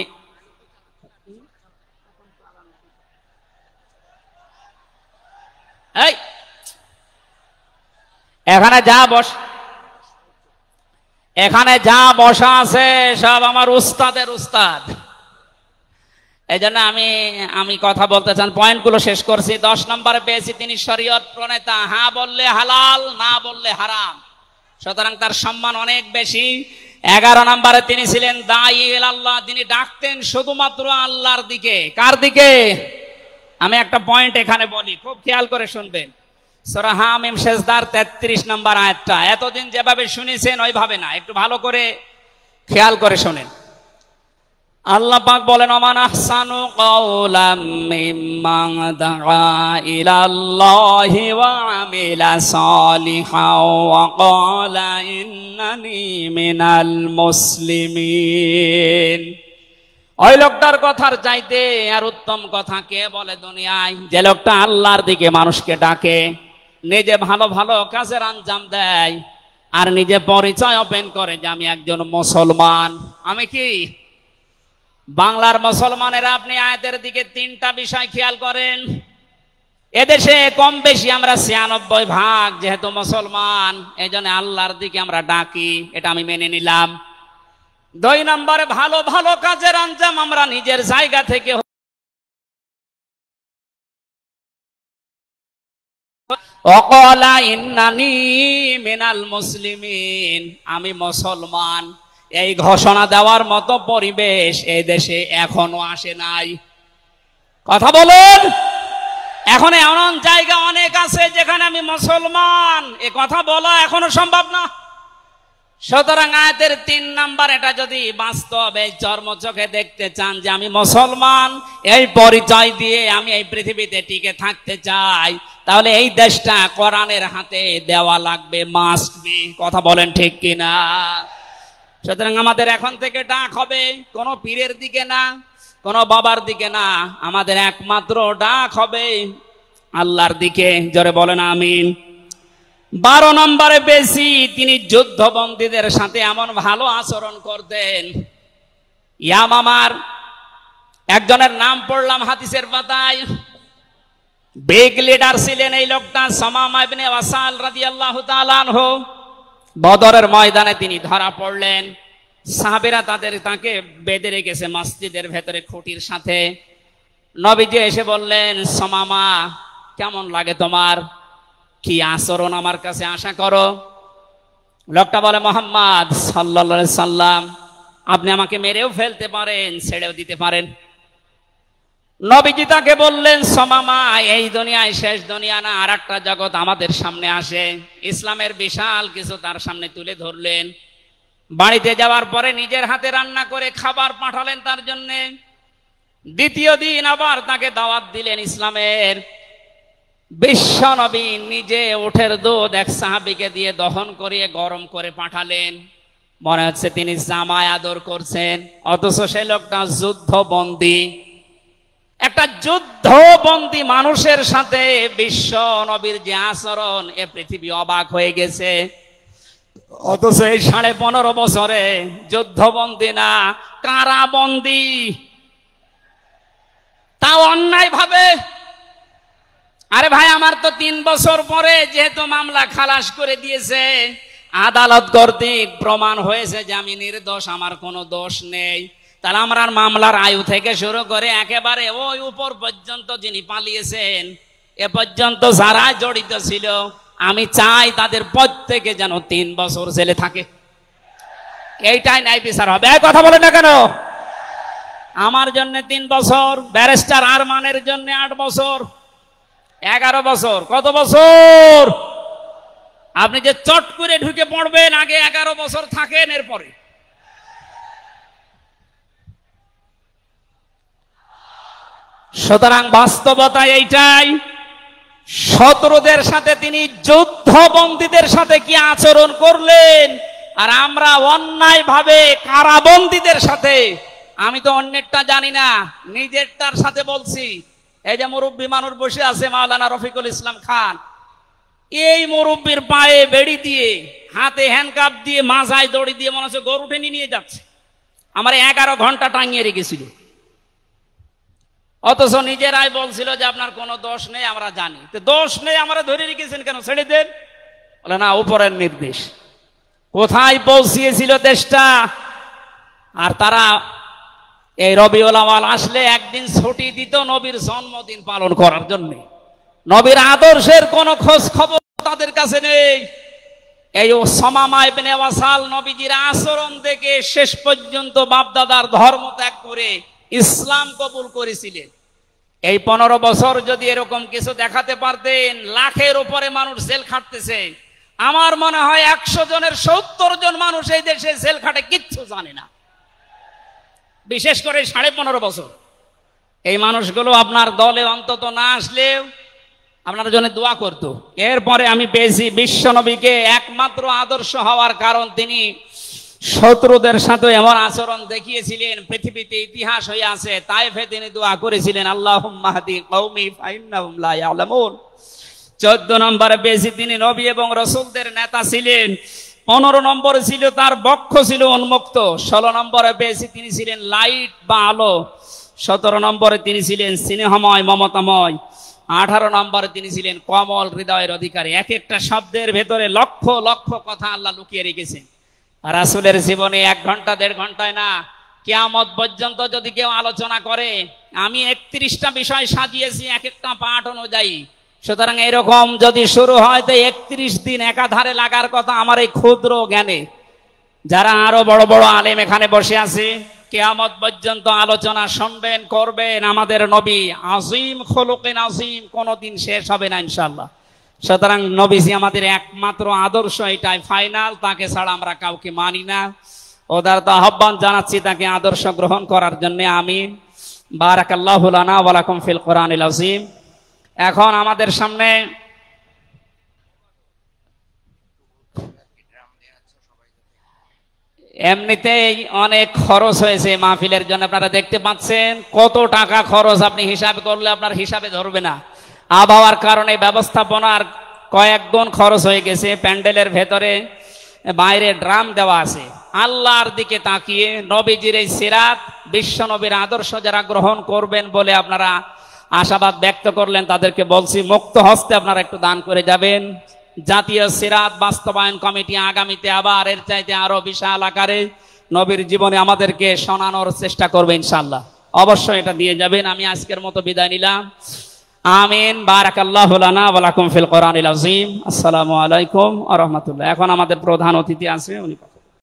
এই এখানে যা বসা আছে সব আমার উস্তাদের উস্তাদ। এই জন্য আমি কথা বলতে চান, পয়েন্টগুলো শেষ করছি। 10 নম্বরে পেয়েছি তিনি শরীয়ত প্রণেতা, হ্যাঁ বললে হালাল, না বললে হারাম, সুতরাং তার সম্মান অনেক বেশি। 11 নম্বরে তিনি ছিলেন দাঈ ইলাল্লাহ, তিনি ডাকতেন শুধুমাত্র আল্লাহর দিকে। কার দিকে? আমি একটা পয়েন্ট এখানে বলি, খুব খেয়াল করে শুনবেন। সূরা হামিম সেজদার 33 নম্বর আয়াতটা এতদিন যেভাবে শুনেছেন ওইভাবে না, একটু ভালো করে খেয়াল করে শোনেন। আল্লাহ পাক বলেন, ওমান আহসানু কাওলাম মিম্মান দাআ ইলাল্লাহি ওয়া আমিলা সালিহান ওয়া ক্বালা ইন্নানি মিনাল মুসলিমিন। ওই লোকটার কথার চাইতে আর উত্তম কথা কে বলে দুনিয়ায়? যে লোকটা আল্লাহর দিকে মানুষকে ডাকে, নিজে ভালো ভালো কাজের আঞ্জাম দেয়, আর নিজে পরিচয় ওপেন করে যে আমি একজন মুসলমান। আমি কি বাংলার মুসলমানেরা? আপনি আয়াতের দিকে 3টা বিষয় খেয়াল করেন। এদেশে কম বেশি আমরা 96% যেহেতু মুসলমান, এই জন্য আল্লাহর দিকে আমরা ডাকি, এটা আমি মেনে নিলাম। 2 নম্বরে ভালো ভালো কাজের আঞ্জাম আমরা নিজের জায়গা থেকে, ওয়াকালা ইন্নানি মিনাল মুসলিমিন, আমি মুসলমান, এই ঘোষণা দেওয়ার মতো পরিবেশ এই দেশে এখনো আসে নাই। কথা বলুন, এখন এমন জায়গা অনেক আছে যেখানে আমি মুসলমান এ কথা বলা এখনো সম্ভব না। সুতরাং আয়াতের 3 নাম্বার, এটা যদি বাস্তব এই চর্মচোখে দেখতে চান যে আমি মুসলমান, এই পরিচয় দিয়ে আমি এই পৃথিবীতে টিকে থাকতে চাই, তাহলে এই দেশটা কোরআনের হাতে দেওয়া লাগবে, মাস্ট বি। কথা বলেন ঠিক কিনা? সুতরাং আমাদের এখন থেকে ডাক হবে কোনো পীরের দিকে না, কোনো বাবার দিকে না, আমাদের একমাত্র ডাক হবে আল্লাহর দিকে। জোরে বলেন আমিন। 12 নম্বরে বেশি তিনি যুদ্ধবন্দীদের সাথে এমন ভালো আচরণ করতেন। ইয়ামামার একজনের নাম পড়লাম হাদিসের পাতায়, বিগ লিডার ছিলেন এই লোকটা, সামামা ইবনে ওয়াসাল রাদিয়াল্লাহু তাআলা আনহু। বদরের ময়দানে তিনি ধরা পড়লেন, সাহাবীরা তাকে বেঁধে রেখেছে মসজিদের ভেতরে খুঁটির সাথে। নবীজি এসে বললেন, সামামা কেমন লাগে তোমার, কি আচরণ আমার কাছে আশা করো? লোকটা বলে, মুহাম্মদ সাল্লাল্লাহু আলাইহি সাল্লাম, আপনি আমাকে মেরেও ফেলতে পারেন, ছেড়েও দিতে পারেন। নবীজি তাকে বললেন, সামামা এই দুনিয়ায় শেষ দুনিয়া না, আর একটা জগৎ আমাদের সামনে আসে। ইসলামের বিশাল কিছু তার সামনে তুলে ধরলেন। বাড়িতে যাওয়ার পরে নিজের হাতে রান্না করে খাবার পাঠালেন তার জন্য। দ্বিতীয় দিন আবার তাকে দাওয়াত দিলেন ইসলামের। বিশ্ব নবী নিজে উটের দুধ এক সাহাবীকে দিয়ে দহন করিয়ে গরম করে পাঠালেন। মনে হচ্ছে তিনি জামায় আদর করছেন, অথচ সে লোকটা যুদ্ধবন্দী। একটা যুদ্ধবন্দী মানুষের সাথে বিশ্ব নবীর যে আচরণ, এ পৃথিবী অবাক হয়ে গেছে। অথচ এই 15.5 বছরে যুদ্ধবন্দী না, কারাবন্দী, তাও অন্যায় ভাবে। আরে ভাই, আমার তো 3 বছর পরে যেহেতু মামলা খালাস করে দিয়েছে, আদালত কর্তৃক প্রমাণ হয়েছে যে আমি নির্দোষ, আমার কোনো দোষ নেই, তাহলে আমরা মামলার আয়ু থেকে শুরু করে একেবারে ওই উপর পর্যন্ত যিনি পালিয়েছেন, এ পর্যন্ত যারা জড়িত ছিল, আমি চাই তাদের প্রত্যেকে যেন 3 বছর জেলে থাকে। এইটাই ন্যায় বিচার হবে। এই কথা বলে না কেন? আমার জন্য 3 বছর, ব্যারিস্টার আরমানের জন্য 8 বছর, 11 বছর। কত বছর? আপনি যে চট করে ঢুকে পড়বেন, আগে 11 বছর থাকেন, এরপরে। সুতরাং বাস্তবতা এইটাই। শত্রুদের সাথে তিনি যুদ্ধবন্দীদের সাথে কি আচরণ করলেন, আর আমরা অন্যায় ভাবে কারাবন্দীদের সাথে, আমি তো অন্যেরটা জানি না, নিজেরটার সাথে বলছি, এই যে মুরব্বী মানুষ বসে আছে মাওলানা রফিকুল ইসলাম খান, এই মুরব্বীর পায়ে বেড়ি দিয়ে, হাতে হ্যান্ডকাপ দিয়ে, মাথায় দড়ি দিয়ে মনে হচ্ছে গরু টেনে নিয়ে যাচ্ছে। আমার 11 ঘন্টা টাঙিয়ে রেখেছিল, অথচ নিজেরাই বলছিল যে আপনার কোনো দোষ নেই, আমরা জানি। তো দোষ নেই, আমরা ধরে রেখেছেন কেন, ছেড়ে দেন। বলে না, উপরের নির্দেশ। কোথায় পৌঁছিয়েছিল দেশটা। আর তারা এই রবিউল আউয়াল আসলে একদিন ছুটি দিত নবীর জন্মদিন পালন করার জন্য। নবীর আদর্শের কোনো খোঁজ খবর তাদের কাছে নেই। এই উসামা ইবনে ওয়াসাল নবীজির আচরণ দেখে শেষ পর্যন্ত বাপদাদার ধর্ম ত্যাগ করে ইসলাম কবুল করেছিলেন। এই 15 বছর যদি এরকম কিছু দেখাতে পারতেন, লাখের উপরে মানুষ জেল খাটতেছে। আমার মনে হয় 100 জনের 70 জন মানুষ এই দেশে জেল খাটে, কিচ্ছু জানে না। বিশেষ করে 15.5 বছর এই মানুষগুলো আপনার দলে অন্তত না আসলেও আপনার জন্য দোয়া করতো। এরপরে আমি পেয়েছি বিশ্ব নবীকে একমাত্র আদর্শ হওয়ার কারণ তিনি শত্রুদের সাথে এমন আচরণ দেখিয়েছিলেন, পৃথিবীতে ইতিহাস হয়ে আছে। তাইফে তিনি দোয়া করেছিলেন, আল্লাহুম্মা হাদি কওমি ফাইন্নাহুম লা ইয়ালামুন। 14 নম্বরে পেয়েছি তিনি নবী এবং রাসূলদের নেতা ছিলেন। 15 নম্বরে ছিল তার বক্ষ ছিল উন্মুক্ত। 16 নম্বরে পেয়েছি তিনি ছিলেন লাইট বা আলো। 17 নম্বরে তিনি ছিলেন স্নেহময়, মমতাময়। 18 নম্বরে তিনি ছিলেন কমল হৃদয়ের অধিকারী। এক একটা শব্দের ভেতরে লক্ষ লক্ষ কথা আল্লাহ লুকিয়ে রেখেছেন। রাসূলের জীবনে 1 ঘন্টা 1.5 ঘন্টায় না, কিয়ামত পর্যন্ত যদি কেউ আলোচনা করে, আমি 31টা বিষয় সাজিয়েছি এক একটা পাঠ অনুযায়ী। সুতরাং এরকম যদি শুরু হয় তো 31 দিন একাধারে লাগার কথা আমার এই ক্ষুদ্র জ্ঞানে। যারা আরো বড় বড় আলেম এখানে বসে আছে, কিয়ামত পর্যন্ত আলোচনা শুনবেন, করবেন। আমাদের নবী আজিম খুলুকিন আজিম, কোনোদিন শেষ হবে না ইনশাআল্লাহ। সুতরাং নবীজি আমাদের একমাত্র আদর্শ, এটাই ফাইনাল। তাকে ছাড়া আমরা কাউকে মানি না। উদারতা আহ্বান জানাচ্ছি তাকে আদর্শ গ্রহণ করার জন্য। আমিন। বারাকাল্লাহু লানা ওয়া লাকুম ফিল কোরআনিল আযীম। এখন আমাদের সামনে এমনিতেই অনেক খরচ হয়েছে মাহফিলের জন্য, আপনারা দেখতে পাচ্ছেন কত টাকা খরচ। আপনি হিসাব করলে আপনার হিসাবে ধরবে না। আবহাওয়ার কারণে ব্যবস্থাপনার কয়েক গুণ খরচ হয়ে গেছে। প্যান্ডেলের ভেতরে বাইরে ড্রাম দেওয়া আছে। আল্লাহর দিকে তাকিয়ে নবীজির এই সিরাত, বিশ্ব নবীর আদর্শ যারা গ্রহণ করবেন বলে আপনারা আশাবাদ ব্যক্ত করলেন, তাদেরকে বলছি মুক্ত হস্তে আপনারা একটু দান করে যাবেন। জাতীয় সিরাত বাস্তবায়ন কমিটি আগামীতে আবার এর চাইতে আরো বিশাল আকারে নবীর জীবনে আমাদেরকে শোনানোর চেষ্টা করবে ইনশাআল্লাহ। অবশ্যই এটা দিয়ে যাবেন। আমি আজকের মতো বিদায় নিলাম। আমিন। বারাকাল্লাহু লানা ওয়া লাকুম ফিল কোরআনিল আযীম। আসসালামু আলাইকুম ওয়া রাহমাতুল্লাহ। এখন আমাদের প্রধান অতিথি আছে, উনি